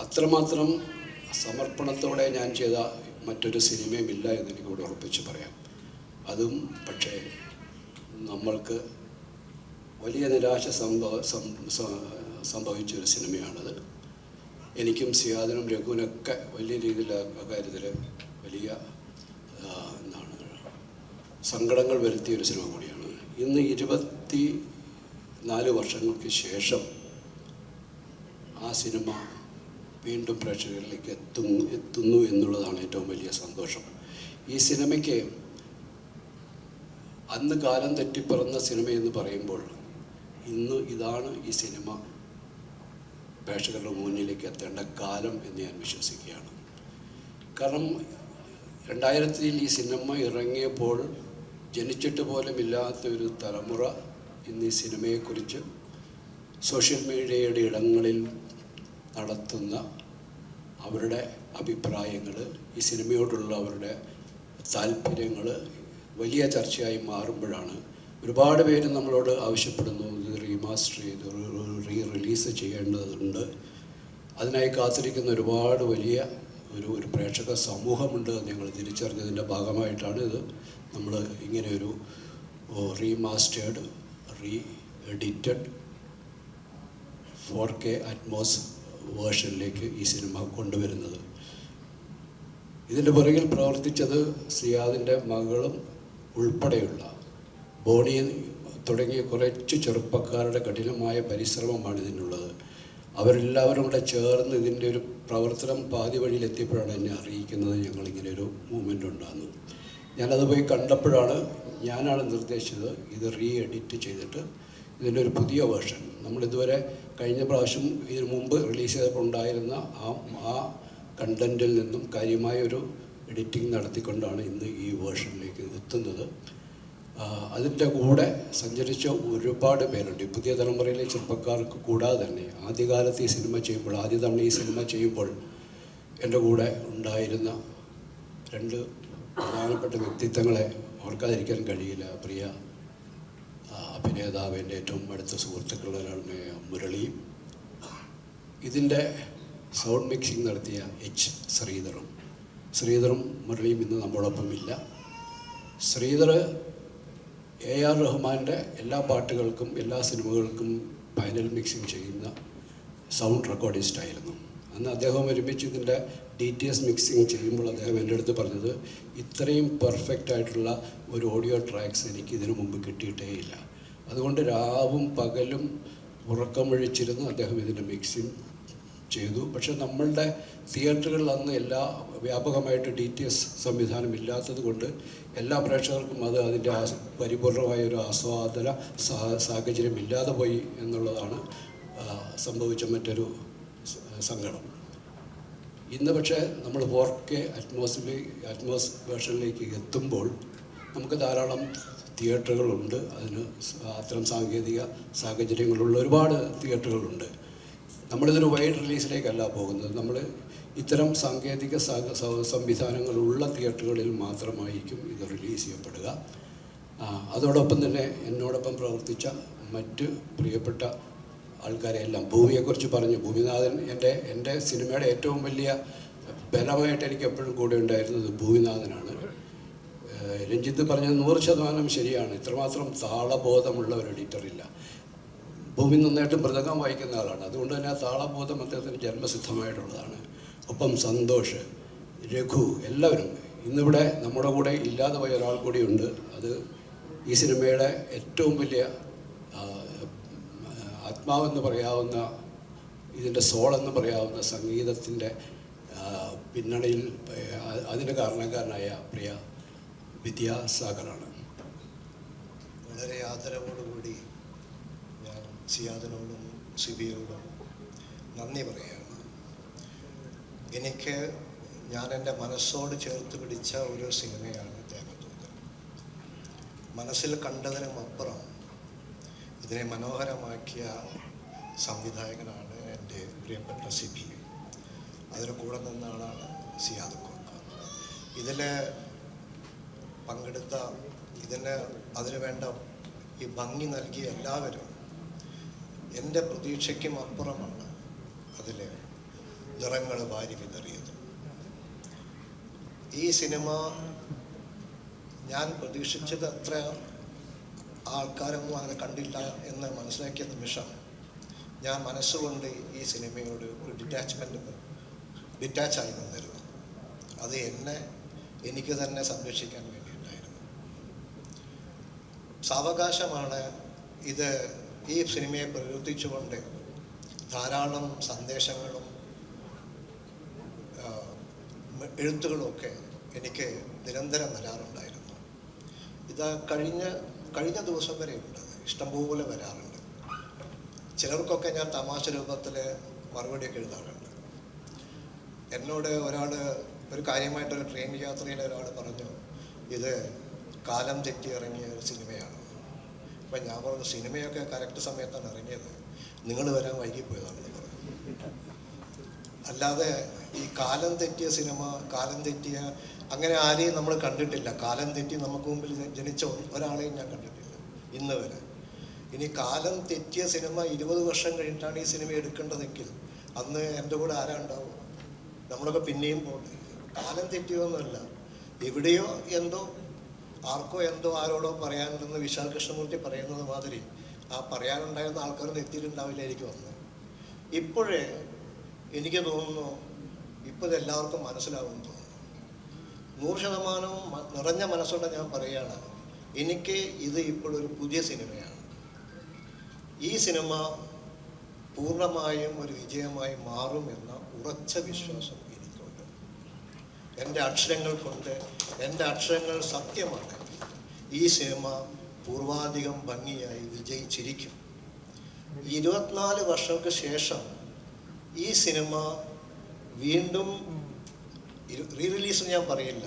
അത്രമാത്രം സമർപ്പണത്തോടെ ഞാൻ ചെയ്ത മറ്റൊരു സിനിമയും ഇല്ല എന്ന് എനിക്കിവിടെ ഉറപ്പിച്ച് പറയാം. അതും പക്ഷേ നമ്മൾക്ക് വലിയ നിരാശ സംഭവിച്ചൊരു സിനിമയാണത്. എനിക്കും സിയാദിനും രഘുവിനൊക്കെ വലിയ രീതിയിൽ ആ കാര്യത്തിൽ വലിയ സങ്കടങ്ങൾ വരുത്തിയൊരു സിനിമ കൂടിയാണ്. ഇന്ന് 24 വർഷങ്ങൾക്ക് ശേഷം ആ സിനിമ വീണ്ടും പ്രേക്ഷകരിലേക്ക് എത്തുന്നു എന്നുള്ളതാണ് ഏറ്റവും വലിയ സന്തോഷം. ഈ സിനിമയ്ക്ക് അന്ന് കാലം തെറ്റിപ്പിറന്ന സിനിമയെന്ന് പറയുമ്പോൾ ഇന്ന് ഇതാണ് ഈ സിനിമ പ്രേക്ഷകരുടെ മുന്നിലേക്ക് എത്തേണ്ട കാലം എന്ന് ഞാൻ വിശ്വസിക്കുകയാണ്. കാരണം 2000-ൽ ഈ സിനിമ ഇറങ്ങിയപ്പോൾ ജനിച്ചിട്ട് പോലും ഇല്ലാത്ത ഒരു തലമുറ ഇന്ന് ഈ സിനിമയെക്കുറിച്ച് സോഷ്യൽ മീഡിയയുടെ ഇടങ്ങളിൽ നടത്തുന്ന അവരുടെ അഭിപ്രായങ്ങൾ, ഈ സിനിമയോടുള്ള അവരുടെ താല്പര്യങ്ങൾ വലിയ ചർച്ചയായി മാറുമ്പോഴാണ് ഒരുപാട് പേര് നമ്മളോട് ആവശ്യപ്പെടുന്നു ഇത് റീമാസ്റ്റർ ചെയ്ത് റിലീസ് ചെയ്യേണ്ടതുണ്ട്. അതിനായി കാത്തിരിക്കുന്ന ഒരുപാട് വലിയ ഒരു പ്രേക്ഷക സമൂഹമുണ്ട് എന്ന് ഞങ്ങൾ തിരിച്ചറിഞ്ഞതിൻ്റെ ഭാഗമായിട്ടാണ് ഇത് നമ്മൾ ഇങ്ങനെയൊരു റീമാസ്റ്റേർഡ്, എഡിറ്റഡ് 4K അറ്റ്മോസ് വേർഷനിലേക്ക് ഈ സിനിമ കൊണ്ടുവരുന്നത്. ഇതിൻ്റെ പുറകിൽ പ്രവർത്തിച്ചത് സിയാദിൻ്റെ മകളും ഉൾപ്പെടെയുള്ള ബോണി തുടങ്ങിയ കുറച്ച് ചെറുപ്പക്കാരുടെ കഠിനമായ പരിശ്രമമാണ് ഇതിനുള്ളത്. അവരെല്ലാവരും കൂടെ ചേർന്ന് ഇതിൻ്റെ ഒരു പ്രവർത്തനം പാതി വഴിയിലെത്തിയപ്പോഴാണ് എന്നെ അറിയിക്കുന്നത് ഞങ്ങളിങ്ങനെ ഒരു മൂവ്മെൻ്റ് ഉണ്ടാകുന്നത്. ഞാനത് പോയി കണ്ടപ്പോഴാണ് ഞാനാണ് നിർദ്ദേശിച്ചത് ഇത് എഡിറ്റ് ചെയ്തിട്ട് ഇതിൻ്റെ ഒരു പുതിയ വേർഷൻ, നമ്മളിതുവരെ കഴിഞ്ഞ പ്രാവശ്യം ഇതിനു മുമ്പ് റിലീസ് ചെയ്തപ്പോൾ ഉണ്ടായിരുന്ന ആ കണ്ടൻറ്റിൽ നിന്നും കാര്യമായൊരു എഡിറ്റിംഗ് നടത്തിക്കൊണ്ടാണ് ഇന്ന് ഈ വേർഷനിലേക്ക് എത്തുന്നത്. അതിൻ്റെ കൂടെ സഞ്ചരിച്ച ഒരുപാട് പേരുണ്ട്. ഈ പുതിയ തലമുറയിലെ ചെറുപ്പക്കാർക്ക് കൂടാതെ തന്നെ ആദ്യകാലത്ത് ഈ സിനിമ ചെയ്യുമ്പോൾ, ആദ്യ തവണ ഈ സിനിമ ചെയ്യുമ്പോൾ എൻ്റെ കൂടെ ഉണ്ടായിരുന്ന 2 പ്രധാനപ്പെട്ട വ്യക്തിത്വങ്ങളെ ഓർക്കാതിരിക്കാൻ കഴിയില്ല. പ്രിയ അഭിനേതാവ്, എൻ്റെ ഏറ്റവും അടുത്ത സുഹൃത്തുക്കളാണ് മുരളിയും, ഇതിൻ്റെ സൗണ്ട് മിക്സിംഗ് നടത്തിയ ശ്രീധറും മുരളിയും ഇന്ന് നമ്മോടൊപ്പം ഇല്ല. ശ്രീധർ AR റഹ്മാൻ്റെ എല്ലാ പാട്ടുകൾക്കും എല്ലാ സിനിമകൾക്കും ഫൈനൽ മിക്സിംഗ് ചെയ്യുന്ന സൗണ്ട് റെക്കോർഡിസ്റ്റായിരുന്നു. അന്ന് അദ്ദേഹം ഒരുമിച്ച് ഇതിൻ്റെ DTS മിക്സിംഗ് ചെയ്യുമ്പോൾ അദ്ദേഹം എൻ്റെ അടുത്ത് പറഞ്ഞത് ഇത്രയും പെർഫെക്റ്റ് ആയിട്ടുള്ള ഒരു ഓഡിയോ ട്രാക്സ് എനിക്ക് ഇതിനു മുമ്പ് കിട്ടിയിട്ടേ ഇല്ല. അതുകൊണ്ട് രാവും പകലും ഉറക്കമൊഴിച്ചിരുന്ന് അദ്ദേഹം ഇതിൻ്റെ മിക്സിംഗ് ചെയ്തു. പക്ഷേ നമ്മളുടെ തിയേറ്ററുകളിൽ അന്ന് വ്യാപകമായിട്ട് DTS സംവിധാനം ഇല്ലാത്തത് കൊണ്ട് എല്ലാ പ്രേക്ഷകർക്കും അതിൻ്റെ പരിപൂർണമായ ഒരു ആസ്വാദന സാഹചര്യം ഇല്ലാതെ പോയി എന്നുള്ളതാണ് സംഭവിച്ച മറ്റൊരു സങ്കടം. ഇന്ന് പക്ഷേ നമ്മൾ 4K അറ്റ്മോസ് വേർഷനിലേക്ക് എത്തുമ്പോൾ നമുക്ക് ധാരാളം തിയേറ്ററുകളുണ്ട്. അതിന് അത്തരം സാങ്കേതിക സാഹചര്യങ്ങളുള്ള ഒരുപാട് തിയേറ്ററുകളുണ്ട്. നമ്മളിതൊരു വൈഡ് റിലീസിലേക്കല്ല പോകുന്നത്. നമ്മൾ ഇത്തരം സാങ്കേതിക സംവിധാനങ്ങളുള്ള തിയേറ്ററുകളിൽ മാത്രമായിരിക്കും ഇത് റിലീസ് ചെയ്യപ്പെടുക. അതോടൊപ്പം തന്നെ എന്നോടൊപ്പം പ്രവർത്തിച്ച മറ്റ് പ്രിയപ്പെട്ട ആൾക്കാരെയെല്ലാം, ഭൂമിയെക്കുറിച്ച് പറഞ്ഞു. ഭൂമിനാഥൻ എൻ്റെ സിനിമയുടെ ഏറ്റവും വലിയ ബലമായിട്ട് എനിക്ക് എപ്പോഴും കൂടെ ഉണ്ടായിരുന്നത് ഭൂമിനാഥനാണ്. രഞ്ജിത്ത് പറഞ്ഞത് 100% ശരിയാണ്. ഇത്രമാത്രം താളബോധമുള്ള ഒരു എഡിറ്ററില്ല. ഭൂമി നന്നായിട്ട് മൃദംഗം വായിക്കുന്ന ആളാണ്. അതുകൊണ്ട് തന്നെ ആ താളബോധം അദ്ദേഹത്തിന് ജന്മസിദ്ധമായിട്ടുള്ളതാണ്. ഒപ്പം സന്തോഷ്, രഘു, എല്ലാവരും ഇന്നിവിടെ നമ്മുടെ കൂടെ ഇല്ലാതെ പോയ ഒരാൾ കൂടിയുണ്ട്. അത് ഈ സിനിമയുടെ ഏറ്റവും വലിയ ആത്മാവെന്ന് പറയാവുന്ന, ഇതിൻ്റെ സോളെന്ന് പറയാവുന്ന സംഗീതത്തിൻ്റെ പിന്നണിയിൽ അതിന് കാരണക്കാരനായ പ്രിയ വിദ്യാസാഗറാണ്. വളരെ ആദരവോടുകൂടി ഞാൻ സിയാദിനോടും സിബിയോടും നന്ദി പറയുകയാണ്. എനിക്ക് ഞാൻ എൻ്റെ മനസ്സോട് ചേർത്ത് പിടിച്ച ഒരു സിനിമയാണ് ദേവദൂതൻ. മനസ്സിൽ കണ്ടതിനും അപ്പുറം ഇതിനെ മനോഹരമാക്കിയ സംവിധായകനാണ് എൻ്റെ പ്രിയപ്പെട്ട സിബി. അതിന് കൂടെ നിന്ന ആളാണ് സിയാദ് കോക്ക. ഇതിൽ പങ്കെടുത്ത, അതിന് വേണ്ട ഈ ഭംഗി നൽകിയ എല്ലാവരും എൻ്റെ പ്രതീക്ഷയ്ക്കും അപ്പുറമാണ് അതിൽ നിറങ്ങൾ വാരി വിതറിയത്. ഈ സിനിമ ഞാൻ പ്രതീക്ഷിച്ചത് അത്ര ആൾക്കാരൊന്നും അങ്ങനെ കണ്ടില്ല എന്ന് മനസ്സിലാക്കിയ നിമിഷം ഞാൻ മനസ്സുകൊണ്ട് ഈ സിനിമയോട് ഒരു ഡിറ്റാച്ചായി നിന്നിരുന്നു. അത് എനിക്ക് തന്നെ സംരക്ഷിക്കാൻ വേണ്ടിയിട്ടായിരുന്നു. സാവകാശമാണ് ഇത് ഈ സിനിമയെ പ്രവർത്തിച്ചുകൊണ്ട് ധാരാളം സന്ദേശങ്ങളും എഴുത്തുകളുമൊക്കെ എനിക്ക് നിരന്തരം വരാറുണ്ടായിരുന്നു. ഇത് കഴിഞ്ഞ ദിവസം വരെ ഉണ്ട്, ഇഷ്ടംപോലെ വരാറുണ്ട്. ചിലർക്കൊക്കെ ഞാൻ തമാശ രൂപത്തിൽ മറുപടിയൊക്കെ എഴുതാറുണ്ട്. എന്നോട് ഒരു കാര്യമായിട്ടൊരു ട്രെയിൻ യാത്രയിൽ ഒരാൾ പറഞ്ഞു, ഇത് കാലം തെറ്റി ഇറങ്ങിയ ഒരു സിനിമയാണ്. അപ്പം ഞാൻ പറഞ്ഞു, സിനിമയൊക്കെ കറക്റ്റ് സമയത്താണ് ഇറങ്ങിയത്, നിങ്ങൾ വരാൻ വൈകിപ്പോയതാണെന്ന് പറഞ്ഞു. അല്ലാതെ ഈ കാലം തെറ്റിയ സിനിമ, കാലം തെറ്റിയ അങ്ങനെ ആരെയും നമ്മൾ കണ്ടിട്ടില്ല. കാലം തെറ്റി നമുക്ക് മുമ്പിൽ ജനിച്ച ഒരാളെയും ഞാൻ കണ്ടിട്ടില്ല ഇന്ന് വരെ. ഇനി കാലം തെറ്റിയ സിനിമ 20 വർഷം കഴിഞ്ഞിട്ടാണ് ഈ സിനിമ എടുക്കേണ്ടതെങ്കിൽ അന്ന് എൻ്റെ കൂടെ ആരാ ഉണ്ടാവും? നമ്മളൊക്കെ പിന്നെയും പോകട്ടെ. കാലം തെറ്റിയൊന്നുമല്ല, എവിടെയോ എന്തോ ആർക്കോ എന്തോ ആരോടോ പറയാനുണ്ടെന്ന് വിശാൽ കൃഷ്ണമൂർത്തി പറയുന്നത് മാതിരി ആ പറയാനുണ്ടായിരുന്ന ആൾക്കാരൊന്നും എത്തിയിട്ടുണ്ടാവില്ലായിരിക്കും അന്ന്. ഇപ്പോഴേ എനിക്ക് തോന്നുന്നു ഇപ്പോൾ ഇതെല്ലാവർക്കും മനസ്സിലാവുമെന്ന് തോന്നുന്നു. 100% നിറഞ്ഞ മനസ്സോടെ ഞാൻ പറയുകയാണ്, എനിക്ക് ഇത് ഇപ്പോഴൊരു പുതിയ സിനിമയാണ്. ഈ സിനിമ പൂർണ്ണമായും ഒരു വിജയമായി മാറുമെന്ന ഉറച്ച വിശ്വാസം എനിക്കുണ്ട്. എൻ്റെ അക്ഷരങ്ങൾ കൊണ്ട്, എൻ്റെ അക്ഷരങ്ങൾ സത്യമാണ്, ഈ സിനിമ പൂർവാധികം ഭംഗിയായി വിജയിച്ചിരിക്കും. 24 വർഷങ്ങൾക്ക് ശേഷം ഈ സിനിമ വീണ്ടും റീ-റിലീസ് ഞാൻ പറയില്ല,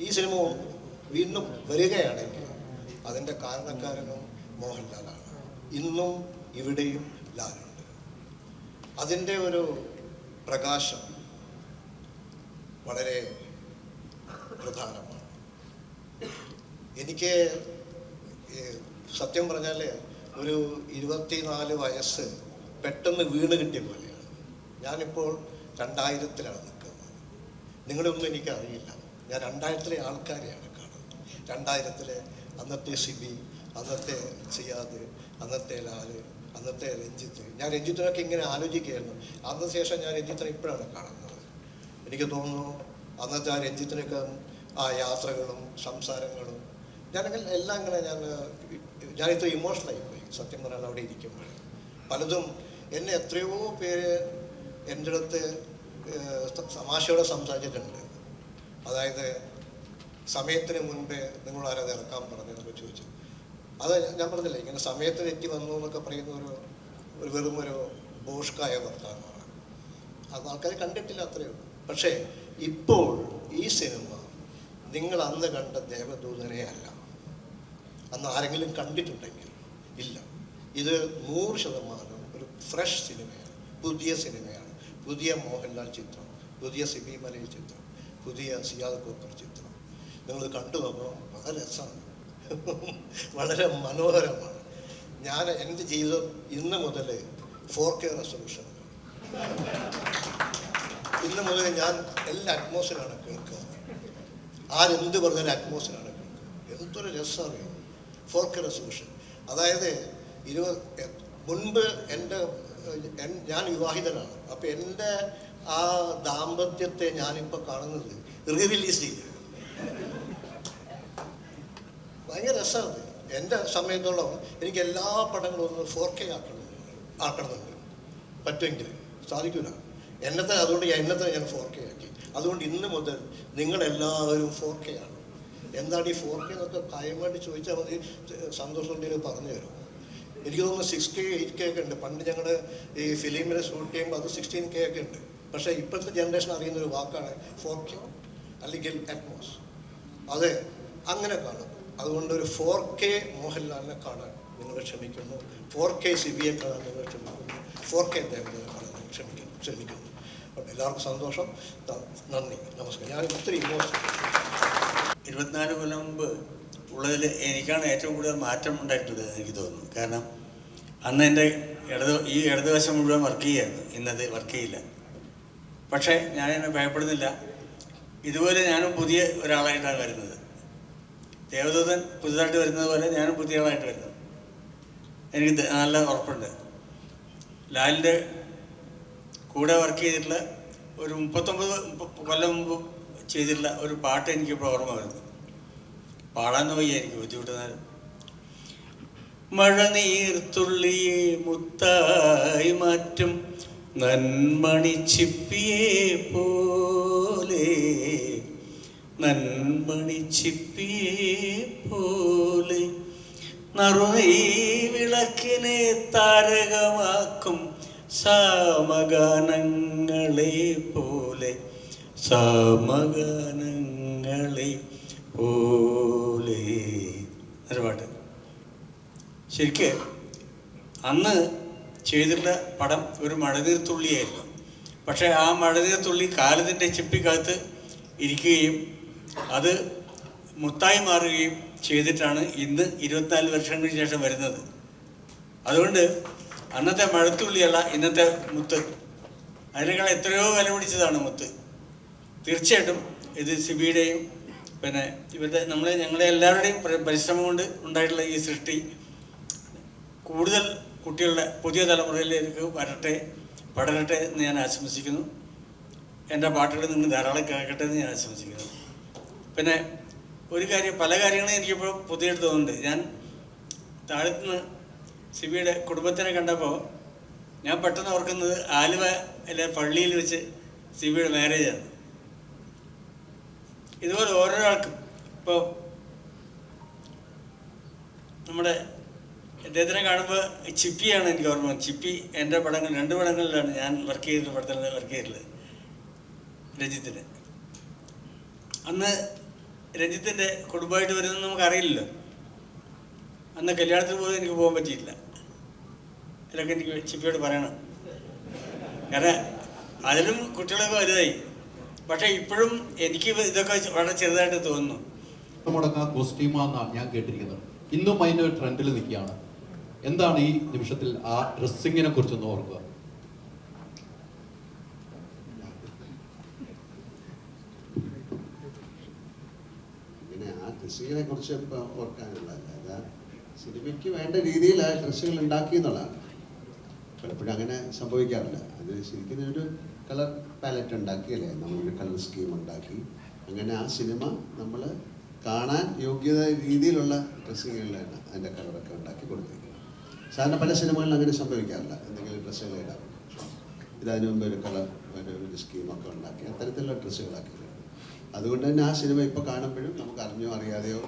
ഈ സിനിമ വീണ്ടും വരികയാണെങ്കിൽ അതിൻ്റെ കാരണക്കാരനും മോഹൻലാലാണ്. ഇന്നും ഇവിടെയും ലാലുണ്ട്. അതിൻ്റെ ഒരു പ്രകാശം വളരെ പ്രധാനമാണ്. എനിക്ക് സത്യം പറഞ്ഞാൽ ഒരു 24 വയസ്സ് പെട്ടെന്ന് വീണ് കിട്ടിയ പോലെയാണ്. ഞാനിപ്പോൾ 2000-ലാണ് നിൽക്കുന്നത്. നിങ്ങളൊന്നും എനിക്കറിയില്ല. ഞാൻ 2000-ലെ ആൾക്കാരെയാണ് കാണുന്നത്. 2000-ലെ അന്നത്തെ സിബി, അന്നത്തെ സിയാദ്, അന്നത്തെ ലാല്, അന്നത്തെ രഞ്ജിത്ത്. ഞാൻ രഞ്ജിത്തിനൊക്കെ ഇങ്ങനെ ആലോചിക്കുകയായിരുന്നു. അതിന് ശേഷം ഞാൻ രഞ്ജിത്തിനെ ഇപ്പോഴാണ് കാണുന്നത്. എനിക്ക് തോന്നുന്നു അന്നത്തെ ആ രഞ്ജിത്തിനൊക്കെ ആ യാത്രകളും സംസാരങ്ങളും ഞാനങ്ങനെ എല്ലാം ഇങ്ങനെ ഞാനിത്ര ഇമോഷണലായിപ്പോയി സത്യം പറയാൻ അവിടെ ഇരിക്കുമ്പോൾ. പലതും എന്നെ എത്രയോ പേര് എൻ്റെ അടുത്ത് തമാശയോടെ സംസാരിച്ചിട്ടുണ്ട്. അതായത് സമയത്തിന് മുൻപേ നിങ്ങൾ ആരത് ഇറക്കാൻ പറഞ്ഞതെന്നൊക്കെ ചോദിച്ചു. അത് ഞാൻ പറഞ്ഞില്ലേ, ഇങ്ങനെ സമയത്ത് തെറ്റി വന്നു എന്നൊക്കെ പറയുന്ന ഒരു വെറുമൊരു ബോഷ്കായ വർത്തമാനമാണ്. അത് ആൾക്കാർ കണ്ടിട്ടില്ല, അത്രയേ ഉള്ളൂ. പക്ഷേ ഇപ്പോൾ ഈ സിനിമ നിങ്ങൾ അന്ന് കണ്ട ദേവദൂതനെ അല്ല. അന്ന് ആരെങ്കിലും കണ്ടിട്ടുണ്ടെങ്കിൽ ഇല്ല. ഇത് 100% ഒരു ഫ്രഷ് സിനിമയാണ്, പുതിയ സിനിമയാണ്, പുതിയ മോഹൻലാൽ ചിത്രം, പുതിയ സിബി മലയിൽ ചിത്രം, പുതിയ സിയാദ് കോക്കർ ചിത്രം. നിങ്ങൾ കണ്ടു നോക്കോ, വളരെ രസമാണ്, വളരെ മനോഹരമാണ്. ഞാൻ എൻ്റെ ജീവിതം ഇന്ന് മുതൽ 4K റെസൊല്യൂഷൻ, ഇന്ന് മുതൽ ഞാൻ എല്ലാ അറ്റ്മോസ്ഫിയറാണ് കേൾക്കുക. ആരെന്ത് പറഞ്ഞാലും അറ്റ്മോസ്ഫിയറാണ് കേൾക്കുക. എന്തൊരു രസമാണ് 4K റെസൊല്യൂഷൻ. അതായത് മുൻപ് ഞാൻ വിവാഹിതനാണ്. അപ്പം എൻ്റെ ആ ദാമ്പത്യത്തെ ഞാനിപ്പോൾ കാണുന്നത് റിലീസ് ചെയ്ത് ഭയങ്കര രസമാണ്. എൻ്റെ സമയത്തോളം എനിക്ക് എല്ലാ പടങ്ങളും ഒന്ന് 4K ആക്കണമെന്നുണ്ട്. പറ്റുമെങ്കിൽ സാധിക്കില്ല എന്നത്തെ. അതുകൊണ്ട് എന്നത്തെ ഞാൻ 4K ആക്കി. അതുകൊണ്ട് ഇന്ന് മുതൽ നിങ്ങളെല്ലാവരും 4K ആണ്. എന്താണ് ഈ 4K എന്നൊക്കെ കാര്യമായിട്ട് ചോദിച്ചാൽ മതി, സന്തോഷമുണ്ടെങ്കിൽ പറഞ്ഞു തരും. എനിക്ക് തോന്നുന്നു 6K 8K ഒക്കെ ഉണ്ട്. പണ്ട് ഞങ്ങൾ ഈ ഫിലിമിൽ ഷൂട്ട് ചെയ്യുമ്പോൾ അത് 16K ഒക്കെ ഉണ്ട്. പക്ഷേ ഇപ്പോഴത്തെ ജനറേഷൻ അറിയുന്നൊരു വാക്കാണ് 4K അല്ലെങ്കിൽ അറ്റ്മോസ്. അതെ, അങ്ങനെ കാണും. അതുകൊണ്ട് ഒരു 4K മോഹൻലാലിനെ കാണാൻ നിങ്ങൾ ക്ഷമിക്കുന്നു, 4K സിബിയെ കാണാൻ നിങ്ങൾ ക്ഷമിക്കുന്നു, 4K ദേവനെ കാണാൻ നിങ്ങൾ ക്ഷമിക്കുന്നു. അപ്പം എല്ലാവർക്കും സന്തോഷം, നന്ദി, നമസ്കാരം. ഞാൻ ഒത്തിരി ഇമോഷൻ. 24 കൊല്ലം മുമ്പ് ഉള്ളതിൽ എനിക്കാണ് ഏറ്റവും കൂടുതൽ മാറ്റം ഉണ്ടായിട്ടുള്ളത് എനിക്ക് തോന്നുന്നു. കാരണം അന്ന് എൻ്റെ ഈ ഇടതുവശം മുഴുവൻ വർക്ക് ചെയ്യായിരുന്നു, ഇന്നത് വർക്ക് ചെയ്യില്ല. പക്ഷേ ഞാനെന്നെ ഭയപ്പെടുന്നില്ല. ഇതുപോലെ ഞാനും പുതിയ ഒരാളായിട്ടാണ് വരുന്നത്. ദേവദൂതൻ പുതുതായിട്ട് വരുന്നത് പോലെ ഞാനും പുതിയ ആളായിട്ട് വരുന്നത്. എനിക്ക് നല്ല ഉറപ്പുണ്ട്. ലാലിൻ്റെ കൂടെ വർക്ക് ചെയ്തിട്ടുള്ള ഒരു 39 കൊല്ലം മുമ്പ് ചെയ്തിട്ടുള്ള ഒരു പാട്ട് എനിക്കിപ്പോൾ ഓർമ്മ വരുന്നു. പാടാന്ന് വയ്യ, എനിക്ക് ബുദ്ധിമുട്ടുന്നാലും. മഴനീർത്തുള്ളിയെ മുത്തായി മാറ്റും നന്മണിച്ചിപ്പിയെ പോലെ, നന്മണിച്ചിപ്പിയെ പോലെ, നറുനീ വിളക്കിനെ താരകമാക്കും സാമഗാനങ്ങളെ പോലെ, സാമഗാനങ്ങളെ പോലെ ഒരു പാട്ട്. ശരിക്ക് അന്ന് ചെയ്തിട്ടുള്ള പടം ഒരു മഴനീർത്തുള്ളിയായിരുന്നു. പക്ഷേ ആ മഴനീർത്തുള്ളി കാലത്തിൻ്റെ ചിപ്പിക്കകത്ത് ഇരിക്കുകയും അത് മുത്തായി മാറുകയും ചെയ്തിട്ടാണ് ഇന്ന് 24 വർഷങ്ങൾക്ക് ശേഷം വരുന്നത്. അതുകൊണ്ട് അന്നത്തെ മഴത്തുള്ളിയല്ല ഇന്നത്തെ മുത്ത്. അതിനേക്കാൾ എത്രയോ വില പിടിച്ചതാണ് മുത്ത്. തീർച്ചയായിട്ടും ഇത് സിബിയുടെയും പിന്നെ ഇവരുടെ ഞങ്ങളെ എല്ലാവരുടെയും പരിശ്രമം കൊണ്ട് ഉണ്ടായിട്ടുള്ള ഈ സൃഷ്ടി കൂടുതൽ കുട്ടികളുടെ പുതിയ തലമുറയിലേക്ക് പടരട്ടെ എന്ന് ഞാൻ ആശംസിക്കുന്നു. എൻ്റെ പാട്ടുകൾ നിങ്ങൾ ധാരാളം കേൾക്കട്ടെ എന്ന് ഞാൻ ആശംസിക്കുന്നു. പിന്നെ ഒരു കാര്യം, പല കാര്യങ്ങളും എനിക്കിപ്പോൾ പുതിയതായിട്ട് തോന്നുന്നുണ്ട്. ഞാൻ താഴത്തുനിന്ന് സിബിയുടെ കുടുംബത്തിനെ കണ്ടപ്പോൾ ഞാൻ പെട്ടെന്ന് ഓർക്കുന്നത് ആലുവയിലെ പള്ളിയിൽ വെച്ച് സിബിയുടെ മാരേജാണ്. ഇതുപോലെ ഓരോരാൾക്കും ഇപ്പോൾ നമ്മുടെ അദ്ദേഹത്തിനെ കാണുമ്പോൾ ചിപ്പിയാണ് എനിക്ക് ഓർമ്മ. ചിപ്പി എൻ്റെ പടങ്ങൾ 2 പടങ്ങളിലാണ് ഞാൻ വർക്ക് ചെയ്തിട്ടുള്ള പടത്തിൽ വർക്ക് ചെയ്തിട്ടുള്ളത്. രഞ്ജിത്തിന് അന്ന് രഞ്ജിത്തിൻ്റെ കുടുംബമായിട്ട് വരുന്നത് നമുക്കറിയില്ലല്ലോ. അന്ന് കല്യാണത്തിന് പോലും എനിക്ക് പോകാൻ പറ്റിയില്ല. ഇതൊക്കെ എനിക്ക് ചിപ്പിയോട് പറയണം. കാരണം അതിലും കുട്ടികളൊക്കെ വലുതായി. പക്ഷേ ഇപ്പോഴും എനിക്ക് ഇതൊക്കെ വളരെ ചെറുതായിട്ട് തോന്നുന്നു. മുടങ്ങാ കോസ്റ്റ്യൂമാണെന്നാണ് ഞാൻ കേട്ടിരിക്കുന്നത്. ഇന്നും അതിൻ്റെ ഒരു ട്രെൻഡിൽ നിൽക്കുകയാണ്. എന്താണ് ഈ നിമിഷത്തിൽ ആ ഡ്രസ്സിങ്ങിനെ കുറിച്ചൊന്ന് ഓർക്കുക? ഇങ്ങനെ ആ ഡ്രസ്സുകളെ കുറിച്ച് ഇപ്പം ഓർക്കാനുള്ളതല്ല, സിനിമയ്ക്ക് വേണ്ട രീതിയിൽ ആ ഡ്രസ്സുകൾ ഉണ്ടാക്കി എന്നുള്ളതാണ്. പലപ്പോഴും അങ്ങനെ സംഭവിക്കാറില്ല. അത് ശരിക്കും ഒരു കളർ പാലറ്റ് ഉണ്ടാക്കി, അല്ലേ, നമ്മളൊരു കളർ സ്കീം ഉണ്ടാക്കി, അങ്ങനെ ആ സിനിമ നമ്മൾ കാണാൻ യോഗ്യത രീതിയിലുള്ള ഡ്രസ്സിങ്ങുകളിലാണ് അതിൻ്റെ കളറൊക്കെ ഉണ്ടാക്കി കൊടുത്തിരിക്കുന്നത്. സാധാരണ പല സിനിമകളിലും അങ്ങനെ സംഭവിക്കാറില്ല. എന്തെങ്കിലും ഡ്രസ്സുകൾ ഇടാം, ഇതിനു മുമ്പ് ഒരു കളർ ഒരു സ്കീമൊക്കെ ഉണ്ടാക്കി അത്തരത്തിലുള്ള ഡ്രസ്സുകളാക്കിയിട്ടുണ്ട്. അതുകൊണ്ട് തന്നെ ആ സിനിമ ഇപ്പോൾ കാണുമ്പോഴും നമുക്ക് അറിഞ്ഞോ അറിയാതെയോ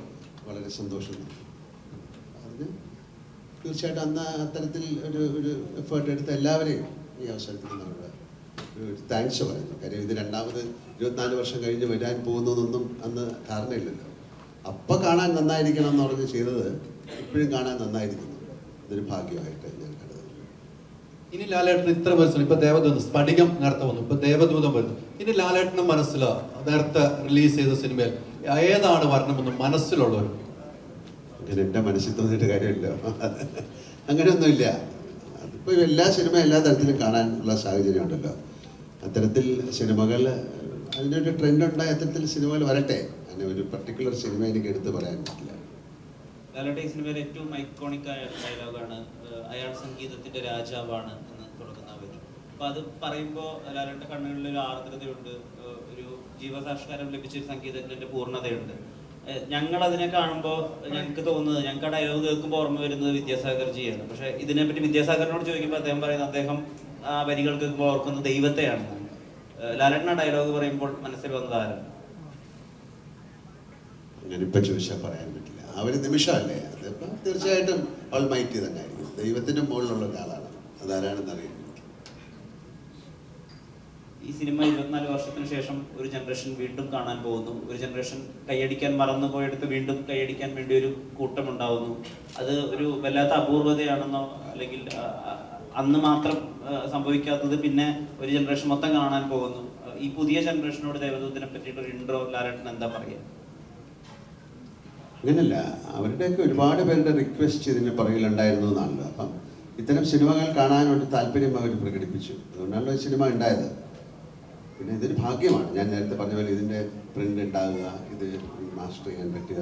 വളരെ സന്തോഷം. അതിന് തീർച്ചയായിട്ടും അന്ന് അത്തരത്തിൽ ഒരു എഫേർട്ട് എടുത്ത എല്ലാവരെയും ഈ അവസരത്തിൽ നമ്മുടെ ഒരു താങ്ക്സ് പറയുന്നു. കാര്യം ഇത് രണ്ടാമത് 24 വർഷം കഴിഞ്ഞ് വരാൻ പോകുന്നതൊന്നും അന്ന് ധാരണയില്ലല്ലോ. അപ്പം കാണാൻ നന്നായിരിക്കണം എന്ന് പറഞ്ഞ് ചെയ്തത് ഇപ്പോഴും കാണാൻ നന്നായിരിക്കുന്നു. ഇതൊരു ഭാഗ്യമായിട്ട് ഞാൻ കരുതുന്നു. ഇനി ലാലേട്ടൻ ഇത്ര മനസ്സിൽ ഇപ്പൊ ദേവദൂതം സ്ഫടികം നേരത്തെ വന്നു, ഇപ്പൊ ദേവദൂതം വരുന്നു. ഇനി ലാലേട്ടന്റെ മനസ്സിൽ നേരത്തെ റിലീസ് ചെയ്ത സിനിമയിൽ ഏതാണ് വരണമെന്ന് മനസ്സിലുള്ളവർ? അങ്ങനെ എൻ്റെ മനസ്സിൽ തോന്നിയിട്ട് കാര്യമില്ല. അങ്ങനെയൊന്നുമില്ല. അതിപ്പോൾ എല്ലാ സിനിമ എല്ലാ തരത്തിലും കാണാനുള്ള സാഹചര്യം ഉണ്ടല്ലോ. അത്തരത്തിൽ സിനിമകൾ അതിനൊരു ട്രെൻഡ് ഉണ്ടായ അത്തരത്തിൽ സിനിമകൾ വരട്ടെ. അങ്ങനെ ഒരു പർട്ടിക്കുലർ സിനിമ എനിക്ക് എടുത്ത് പറയാൻ പറ്റില്ല. ലാലേട്ടൻ ഈ സിനിമയിലെ ഏറ്റവും ഐക്കോണിക് ആയ ഡയലോഗാണ് അയാൾ സംഗീതത്തിന്റെ രാജാവാണ് എന്ന് തുടങ്ങുന്ന വരി. അപ്പൊ അത് പറയുമ്പോൾ ലാലേട്ടന്റെ കണ്ണുകളിൽ ഒരു ആർദ്രതയുണ്ട്, ഒരു ജീവസാക്ഷാത്കാരം ലഭിച്ച ഒരു സംഗീതജ്ഞന്റെ പൂർണ്ണതയുണ്ട്. ഞങ്ങൾ അതിനെ കാണുമ്പോൾ ഞങ്ങൾക്ക് തോന്നുന്നത്, ഞങ്ങൾക്ക് ആ ഡയലോഗ് കേൾക്കുമ്പോൾ ഓർമ്മ വരുന്നത് വിദ്യാസാഗർജിയാണ്. പക്ഷെ ഇതിനെപ്പറ്റി വിദ്യാസാഗറിനോട് ചോദിക്കുമ്പോൾ അദ്ദേഹം പറയുന്നത് അദ്ദേഹം ആ വരികൾ കേൾക്കുമ്പോൾ ഓർക്കുന്നത് ദൈവത്തെയാണ്. ലാലേട്ടൻ ആ ഡയലോഗ് പറയുമ്പോൾ മനസ്സിൽ വന്നത് ആരാണ്? അങ്ങനെ ഇപ്പം ചോദിച്ചാൽ പറയാൻ പറ്റില്ല. ആ ഒരു നിമിഷമല്ലേ, അതിപ്പോൾ തീർച്ചയായിട്ടും ഓൾമൈറ്റി തന്നെ ആയിരിക്കും. ദൈവത്തിൻ്റെ മുകളിലുള്ള ഒരാളാണ്. അതാരാണെന്ന് അറിയില്ല. ഈ സിനിമ 24 വർഷത്തിന് ശേഷം ഒരു ജനറേഷൻ വീണ്ടും കാണാൻ പോകുന്നു. ഒരു ജനറേഷൻ കൈയടിക്കാൻ മറന്നുപോയെടുത്ത് വീണ്ടും കൈയടിക്കാൻ വേണ്ടി ഒരു കൂട്ടം ഉണ്ടാവുന്നു. അത് ഒരു വല്ലാത്ത അപൂർവതയാണെന്നോ അല്ലെങ്കിൽ അന്ന് മാത്രം സംഭവിക്കാത്തത് പിന്നെ ഒരു ജനറേഷൻ മൊത്തം കാണാൻ പോകുന്നു. ഈ പുതിയ ജനറേഷനോട് ദേവദൂതനെ പറ്റിയിട്ട് ഒരു ഇൻട്രോ ലാലേട്ടൻ എന്താ പറയുക? അങ്ങനല്ല, അവരുടെയൊക്കെ ഒരുപാട് പേരുടെ റിക്വസ്റ്റ് ഇതിന് പുറകിലുണ്ടായിരുന്നു എന്നാണല്ലോ. അപ്പം ഇത്തരം സിനിമകൾ കാണാൻ ഒരു താല്പര്യം അവർ പ്രകടിപ്പിച്ചു. അതുകൊണ്ടാണല്ലോ ഈ സിനിമ ഉണ്ടായത്. പിന്നെ ഇതൊരു ഭാഗ്യമാണ്. ഞാൻ നേരത്തെ പറഞ്ഞ പോലെ ഇതിൻ്റെ പ്രിൻ്റ് ഉണ്ടാകുക, ഇത് മാസ്റ്റർ ചെയ്യാൻ പറ്റുക,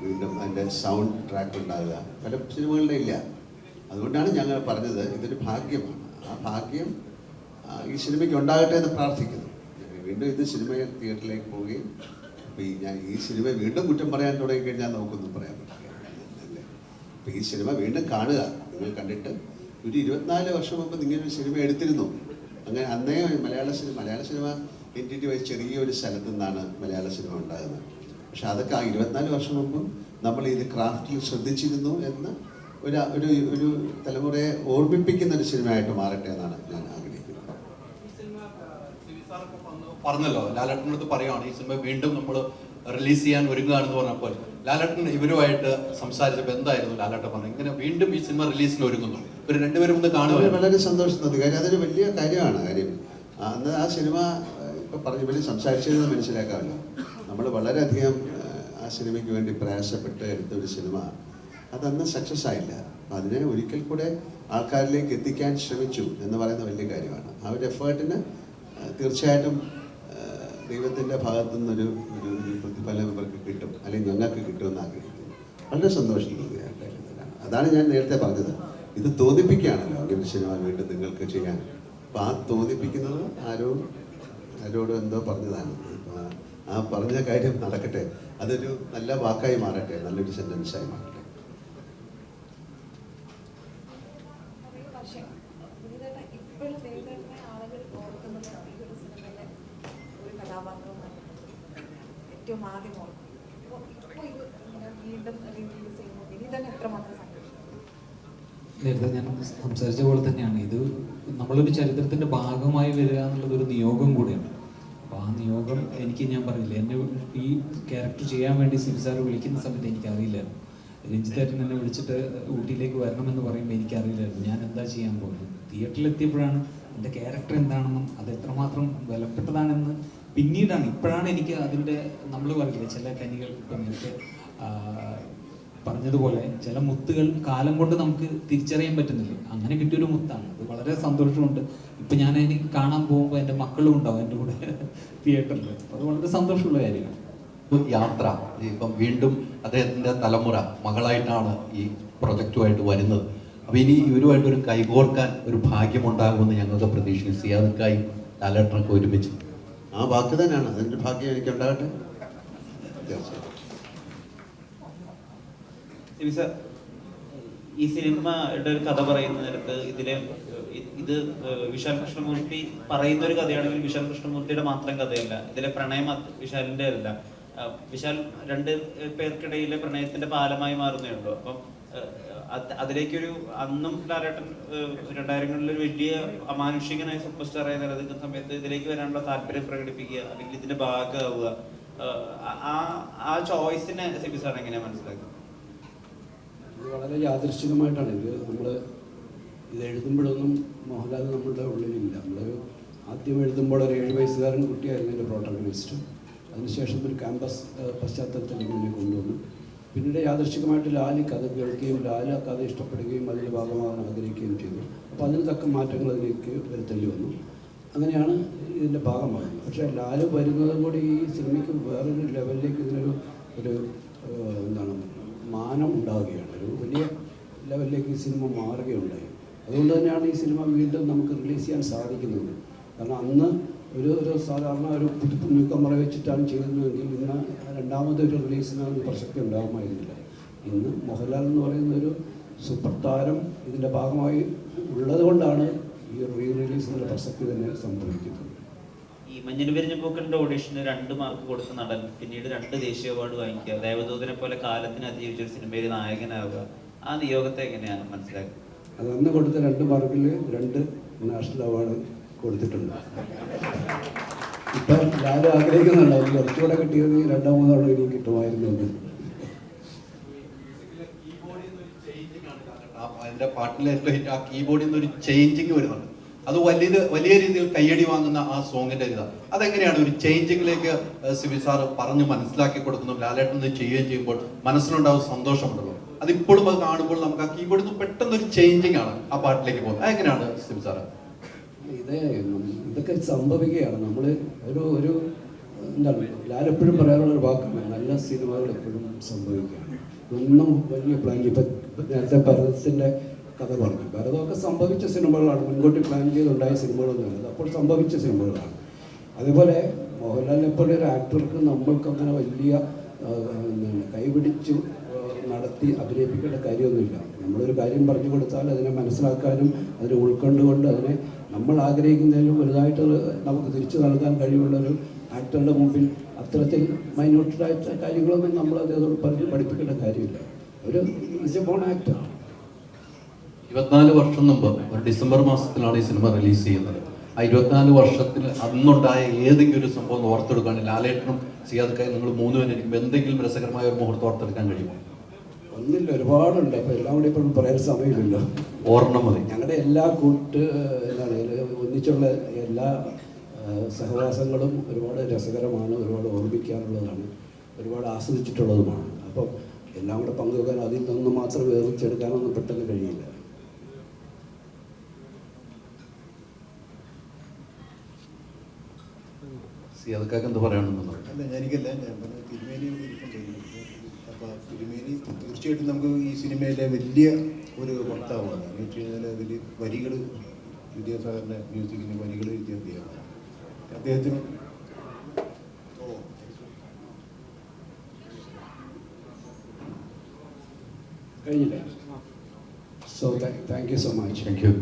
വീണ്ടും അതിൻ്റെ സൗണ്ട് ട്രാക്ക് ഉണ്ടാകുക, പല സിനിമകളുടെ ഇല്ല. അതുകൊണ്ടാണ് ഞങ്ങൾ പറഞ്ഞത് ഇതൊരു ഭാഗ്യമാണ്. ആ ഭാഗ്യം ഈ സിനിമയ്ക്ക് ഉണ്ടാകട്ടെ എന്ന് പ്രാർത്ഥിക്കുന്നു. വീണ്ടും ഇത് സിനിമ തിയേറ്ററിലേക്ക് പോവുകയും അപ്പോൾ ഞാൻ ഈ സിനിമ വീണ്ടും കുറ്റം പറയാൻ തുടങ്ങിക്കഴിഞ്ഞാൽ നമുക്കൊന്നും പറയാൻ പറ്റില്ല അല്ലേ. അപ്പോൾ ഈ സിനിമ വീണ്ടും കാണുക. നിങ്ങൾ കണ്ടിട്ട് ഒരു 24 വർഷം മുമ്പ് ഇങ്ങനൊരു സിനിമ എടുത്തിരുന്നു. അങ്ങനെ അന്നേ മലയാള സിനിമ എൻറ്റിറ്റി വൈസ് ചെറിയൊരു സ്ഥലത്തു നിന്നാണ് മലയാള സിനിമ ഉണ്ടാകുന്നത്. പക്ഷെ അതൊക്കെ ആ 24 വർഷം മുമ്പും നമ്മൾ ഇത് ക്രാഫ്റ്റിൽ ശ്രദ്ധിച്ചിരുന്നു എന്ന് ഒരു തലമുറയെ ഓർമ്മിപ്പിക്കുന്ന ഒരു സിനിമയായിട്ട് മാറട്ടെ എന്നാണ് ഞാൻ ആഗ്രഹിക്കുന്നത്. പറഞ്ഞല്ലോ, ലാലേട്ടൻ്റെ അടുത്ത് പറയുകയാണ് ഈ സിനിമ വീണ്ടും നമ്മൾ റിലീസ് ചെയ്യാൻ ഒരുങ്ങുകയാണെന്ന് പറഞ്ഞപ്പോൾ ലാലേട്ടൻ ഇവരുമായിട്ട് സംസാരിച്ചപ്പോൾ എന്തായിരുന്നു ലാലേട്ടൻ പറഞ്ഞത്? ഇങ്ങനെ വീണ്ടും ഈ സിനിമ റിലീസിന് ഒരുങ്ങുന്നു, ഇവർ രണ്ടുപേരും ഒന്ന് കാണുക. വളരെ സന്തോഷം തോന്നി. കാര്യം അതൊരു വലിയ കാര്യമാണ്. കാര്യം അന്ന് ആ സിനിമ ഇപ്പം പറഞ്ഞ പോലെ സംസാരിച്ചതെന്ന് മനസ്സിലാക്കാമല്ലോ. നമ്മൾ വളരെയധികം ആ സിനിമയ്ക്ക് വേണ്ടി പ്രയാസപ്പെട്ട് എടുത്തൊരു സിനിമ അതന്ന് സക്സസ് ആയില്ല. അപ്പം അതിനെ ഒരിക്കൽ കൂടെ ആൾക്കാരിലേക്ക് എത്തിക്കാൻ ശ്രമിച്ചു എന്ന് പറയുന്ന വലിയ കാര്യമാണ്. ആ ഒരു എഫേർട്ടിന് തീർച്ചയായിട്ടും ദൈവത്തിൻ്റെ ഭാഗത്തു നിന്നൊരു പ്രതിഫലം ഇവർക്ക് കിട്ടും, അല്ലെങ്കിൽ ഞങ്ങൾക്ക് കിട്ടുമെന്ന് ആഗ്രഹിക്കുന്നു. വളരെ സന്തോഷം തോന്നിയ കാര്യമാണ്. അതാണ് ഞാൻ നേരത്തെ പറഞ്ഞത്. ഇത് തോന്നിപ്പിക്കുകയാണല്ലോ അങ്ങനെ സിനിമ വീണ്ടും നിങ്ങൾക്ക് ചെയ്യാൻ. അപ്പം ആ തോന്നിപ്പിക്കുന്നത് ആരോടും എന്തോ പറഞ്ഞതാണ്. ആ പറഞ്ഞ കാര്യം നടക്കട്ടെ, അതൊരു നല്ല വാക്കായി മാറട്ടെ, നല്ലൊരു സെൻറ്റൻസായി മാറട്ടെ. ഏറ്റവും ആദ്യം നേരത്തെ ഞാൻ സംസാരിച്ച പോലെ തന്നെയാണ് ഇത് നമ്മളൊരു ചരിത്രത്തിന്റെ ഭാഗമായി വരിക എന്നുള്ളത് ഒരു നിയോഗം കൂടെയാണ്. അപ്പോൾ ആ നിയോഗം ഞാൻ പറയില്ല, എന്നെ ഈ ക്യാരക്ടർ ചെയ്യാൻ വേണ്ടി സിബിസാർ വിളിക്കുന്ന സമയത്ത് എനിക്കറിയില്ലായിരുന്നു. രഞ്ജിത്തേട്ടൻ എന്നെ വിളിച്ചിട്ട് ഊട്ടിയിലേക്ക് വരണമെന്ന് പറയുമ്പോൾ എനിക്കറിയില്ലായിരുന്നു ഞാൻ എന്താ ചെയ്യാൻ പോകുന്നത്. തിയേറ്ററിലെത്തിയപ്പോഴാണ് എൻ്റെ ക്യാരക്ടർ എന്താണെന്നും അത് എത്രമാത്രം വിലപ്പെട്ടതാണെന്ന് പിന്നീടാണ്, ഇപ്പോഴാണ് എനിക്ക് അതിൻ്റെ നമ്മൾ പറയില്ല ചില കനികൾ ഇപ്പം നേരത്തെ പറഞ്ഞതുപോലെ ചില മുത്തുകൾ കാലം കൊണ്ട് നമുക്ക് തിരിച്ചറിയാൻ പറ്റുന്നില്ല. അങ്ങനെ കിട്ടിയൊരു മുത്താണ്. അത് വളരെ സന്തോഷമുണ്ട്. ഇപ്പം ഞാൻ എനിക്ക് കാണാൻ പോകുമ്പോൾ എൻ്റെ മക്കളും ഉണ്ടാവും എൻ്റെ കൂടെ തിയേറ്ററിൽ. അത് വളരെ സന്തോഷമുള്ള കാര്യമാണ്. യാത്ര ഇപ്പം വീണ്ടും അദ്ദേഹത്തിൻ്റെ തലമുറ മകളായിട്ടാണ് ഈ പ്രൊജക്റ്റുമായിട്ട് വരുന്നത്. അപ്പോൾ ഇനി ഇവരുമായിട്ടൊരു കൈകോർക്കാൻ ഒരു ഭാഗ്യമുണ്ടാകുമെന്ന് ഞങ്ങൾക്ക് പ്രതീക്ഷിക്കുന്നു. സിയാദക്കായി ലാലേട്ടനൊക്കെ ഒരുമിച്ച് ആ വാക്ക് തന്നെയാണ്. അതിൻ്റെ ഭാഗ്യം എനിക്കുണ്ടാകട്ടെ. തീർച്ചയായും ഈ സിനിമയുടെ ഒരു കഥ പറയുന്ന നേരത്ത് ഇത് വിശാൽ കൃഷ്ണമൂർത്തി പറയുന്ന ഒരു കഥയാണെങ്കിൽ വിശാൽ കൃഷ്ണമൂർത്തിയുടെ മാത്രം കഥയല്ല. ഇതിലെ പ്രണയം വിശാലിന്റെ അല്ല. വിശാൽ രണ്ട് പേർക്കിടയിലെ പ്രണയത്തിന്റെ പാലമായി മാറുന്നേ ഉള്ളൂ. അപ്പം അതിലേക്കൊരു അന്നും ലാലേട്ടൻ 2000-കളിൽ ഒരു വലിയ അമാനുഷികനായ സൂപ്പർ സ്റ്റാർ ആയി നിലനിൽക്കുന്ന സമയത്ത് ഇതിലേക്ക് വരാനുള്ള താല്പര്യം പ്രകടിപ്പിക്കുക അല്ലെങ്കിൽ ഇതിന്റെ ഭാഗമാവുക, ആ ചോയ്സിനെ സിബി സാർ എങ്ങനെയാണ് മനസ്സിലാക്കുന്നത്? ഇത് വളരെ യാദൃശ്ചികമായിട്ടാണ്. ഇത് നമ്മൾ ഇത് എഴുതുമ്പോഴൊന്നും മോഹൻലാൽ നമ്മളുടെ ഉള്ളിലില്ല. നമ്മളൊരു ആദ്യം എഴുതുമ്പോൾ ഒരു 7 വയസ്സുകാരൻ കുട്ടിയായിരുന്നു എൻ്റെ പ്രോട്ടഗണിസ്റ്റ്. അതിനുശേഷം ഒരു ക്യാമ്പസ് പശ്ചാത്തലത്തിൽ മുന്നിൽ കൊണ്ടുവന്നു. പിന്നീട് യാദൃശ്ചികമായിട്ട് ലാല് കഥ കേൾക്കുകയും ലാല് ആ കഥ ഇഷ്ടപ്പെടുകയും അതിൻ്റെ ഭാഗമാകാൻ ആഗ്രഹിക്കുകയും ചെയ്തു. അപ്പോൾ അതിന് തക്ക മാറ്റങ്ങൾ അതിലേക്ക് വരുത്തേണ്ടി വന്നു. അങ്ങനെയാണ് ഇതിൻ്റെ ഭാഗമാകുന്നത്. പക്ഷേ ലാല് വരുന്നതും കൂടി ഈ സിനിമയ്ക്ക് വേറൊരു ലെവലിലേക്ക് ഇതിനൊരു എന്താണ് മാനം ഉണ്ടാവുകയാണ്. ഒരു വലിയ ലെവലിലേക്ക് ഈ സിനിമ മാറുകയുണ്ടായി. അതുകൊണ്ട് തന്നെയാണ് ഈ സിനിമ വീണ്ടും നമുക്ക് റിലീസ് ചെയ്യാൻ സാധിക്കുന്നത്. കാരണം അന്ന് ഒരു സാധാരണ ഒരു ന്യൂക്കമറ വെച്ചിട്ടാണ് ചെയ്യുന്നതെങ്കിൽ ഇന്ന് രണ്ടാമതൊരു റിലീസിന് പ്രസക്തി ഉണ്ടാകുമായിരുന്നില്ല. ഇന്ന് മോഹൻലാൽ എന്ന് പറയുന്ന ഒരു സൂപ്പർ താരം ഇതിൻ്റെ ഭാഗമായി ഉള്ളത് കൊണ്ടാണ് ഈ റീ റിലീസിൻ്റെ പ്രസക്തി തന്നെ സംഭവിക്കുന്നത്. ഈ മഞ്ഞിൽ വിരിഞ്ഞ പൂക്കളുടെ ഓഡീഷന് 2 മാർക്ക് കൊടുത്ത നടൻ പിന്നീട് 2 ദേശീയ അവാർഡ് വാങ്ങിക്കുക, ദേവദൂതനെ പോലെ കാലത്തിന് അതിജീവിച്ചൊരു സിനിമയിൽ നായകനാവുക, ആ നിയോഗത്തെ എങ്ങനെയാണ് മനസ്സിലാക്കുക? അത് അന്ന് കൊടുത്ത 2 മാർക്കിൽ 2 നാഷണൽ അവാർഡ് കൊടുത്തിട്ടുണ്ട്. ഇപ്പം ലാലും ആഗ്രഹിക്കുന്നുണ്ട് അതിൽ കുറച്ചുകൂടെ കിട്ടിയത് 2-3 തവണ ഇനിയും കിട്ടുമായിരുന്നുണ്ട്. അതിൻ്റെ പാട്ടിലെ ഏറ്റവും ഹിറ്റ് ആ കീബോർഡിൽ നിന്നൊരു ചേഞ്ചിങ് വരുന്നുണ്ട്. അത് വലിയ രീതിയിൽ കയ്യടി വാങ്ങുന്ന ആ സോങ്ങിൻ്റെ ഇതാണ്. അതെങ്ങനെയാണ് ഒരു ചേഞ്ചിങ്ങിലേക്ക് സിബി സാറ് പറഞ്ഞ് മനസ്സിലാക്കി കൊടുക്കുന്നു? ലാലേട്ടൻ ഇത് ചെയ്യുകയും ചെയ്യുമ്പോൾ മനസ്സിലുണ്ടാവും സന്തോഷമുണ്ടല്ലോ. അതിപ്പോഴും അത് കാണുമ്പോൾ നമുക്ക് ആ കീബോർഡിൽ നിന്ന് പെട്ടെന്നൊരു ചേഞ്ചിങ് ആണ് ആ പാട്ടിലേക്ക് പോകുന്നത്. അതെങ്ങനെയാണ് സിബി സാറ്? ഇതൊക്കെ സംഭവിക്കുകയാണ്. നമ്മൾ ഒരു എന്താണ് ലാലെപ്പോഴും പറയാനുള്ളൊരു വാക്കാണ്, നല്ല സിനിമകൾ എപ്പോഴും സംഭവിക്കുകയാണ്. ഒന്നും വലിയ പ്ലാൻ. ഇപ്പം നേരത്തെ ഭരതത്തിൻ്റെ കഥ പറഞ്ഞു. ഭരതമൊക്കെ സംഭവിച്ച സിനിമകളാണ്, മുൻകൂട്ടി പ്ലാൻ ചെയ്തുണ്ടായ സിനിമകളൊന്നുമല്ല, അത് അപ്പോൾ സംഭവിച്ച സിനിമകളാണ്. അതുപോലെ മോഹൻലാലിനെ പോലെ ഒരു ആക്ടർക്ക് നമ്മൾക്ക് അങ്ങനെ വലിയ കൈപിടിച്ചു നടത്തി അഭിനയിപ്പിക്കേണ്ട കാര്യമൊന്നുമില്ല. നമ്മളൊരു കാര്യം പറഞ്ഞു കൊടുത്താൽ അതിനെ മനസ്സിലാക്കാനും അതിനെ ഉൾക്കൊണ്ടുകൊണ്ട് അതിനെ നമ്മൾ ആഗ്രഹിക്കുന്നതിലും വലുതായിട്ട് നമുക്ക് തിരിച്ചു നൽകാൻ കഴിവുള്ളൊരു ആക്ടറുടെ മുമ്പിൽ അത്തരത്തിൽ മൈന്യൂട്ടായിട്ട് കാര്യങ്ങളൊന്നും നമ്മൾ അതോട് പറഞ്ഞ് പഠിപ്പിക്കേണ്ട കാര്യമില്ല. ഒരു ഈസ് എ ബോൺ ആക്ടർ. 24 വർഷം മുമ്പ് ഒരു ഡിസംബർ മാസത്തിലാണ് ഈ സിനിമ റിലീസ് ചെയ്യുന്നത്. ആ 24 വർഷത്തിൽ അന്നുണ്ടായ ഏതെങ്കിലും ഒരു സംഭവം ഓർത്തെടുക്കുകയാണ് ലാലേട്ടനും സിയാദ് നിങ്ങൾ 3 പേരും എന്തെങ്കിലും രസകരമായ ഒരു മുഹൂർത്തം ഓർത്തെടുക്കാൻ കഴിയുമോ? ഒന്നില്ല, ഒരുപാടുണ്ട്. അപ്പോൾ എല്ലാം കൂടി ഇപ്പോഴും പറയാൻ സമയമില്ലല്ലോ. ഓർമ്മ മതി. ഞങ്ങളുടെ എല്ലാ ഒന്നിച്ചുള്ള എല്ലാ സഹവാസങ്ങളും ഒരുപാട് രസകരമാണ്, ഒരുപാട് ഓർമ്മിക്കാനുള്ളതാണ്, ഒരുപാട് ആസ്വദിച്ചിട്ടുള്ളതുമാണ്. അപ്പം എല്ലാം കൂടെ പങ്കുവെക്കാൻ അതിൽ നിന്ന് മാത്രം വേർതിരിച്ചെടുക്കാനൊന്നും പെട്ടെന്ന് കഴിയില്ല. സിയാദ് എന്ത് പറയാണെന്ന് അല്ല, എനിക്കല്ല, ഞാൻ പറഞ്ഞ തിരുമേനി ഇരിപ്പുണ്ടായിരുന്നു. അപ്പോൾ തിരുമേനി തീർച്ചയായിട്ടും നമുക്ക് ഈ സിനിമയിലെ വലിയ ഒരു വക്താവാണ്. എന്ന് വെച്ച് കഴിഞ്ഞാൽ അതിൽ വരികൾ വിദ്യാസാഗറിൻ്റെ മ്യൂസിക്കിന് വരികൾ എഴുതിയ അദ്ദേഹമാണ്. അദ്ദേഹത്തിന് കഴിഞ്ഞില്ലേ? So thank you so much. Thank you.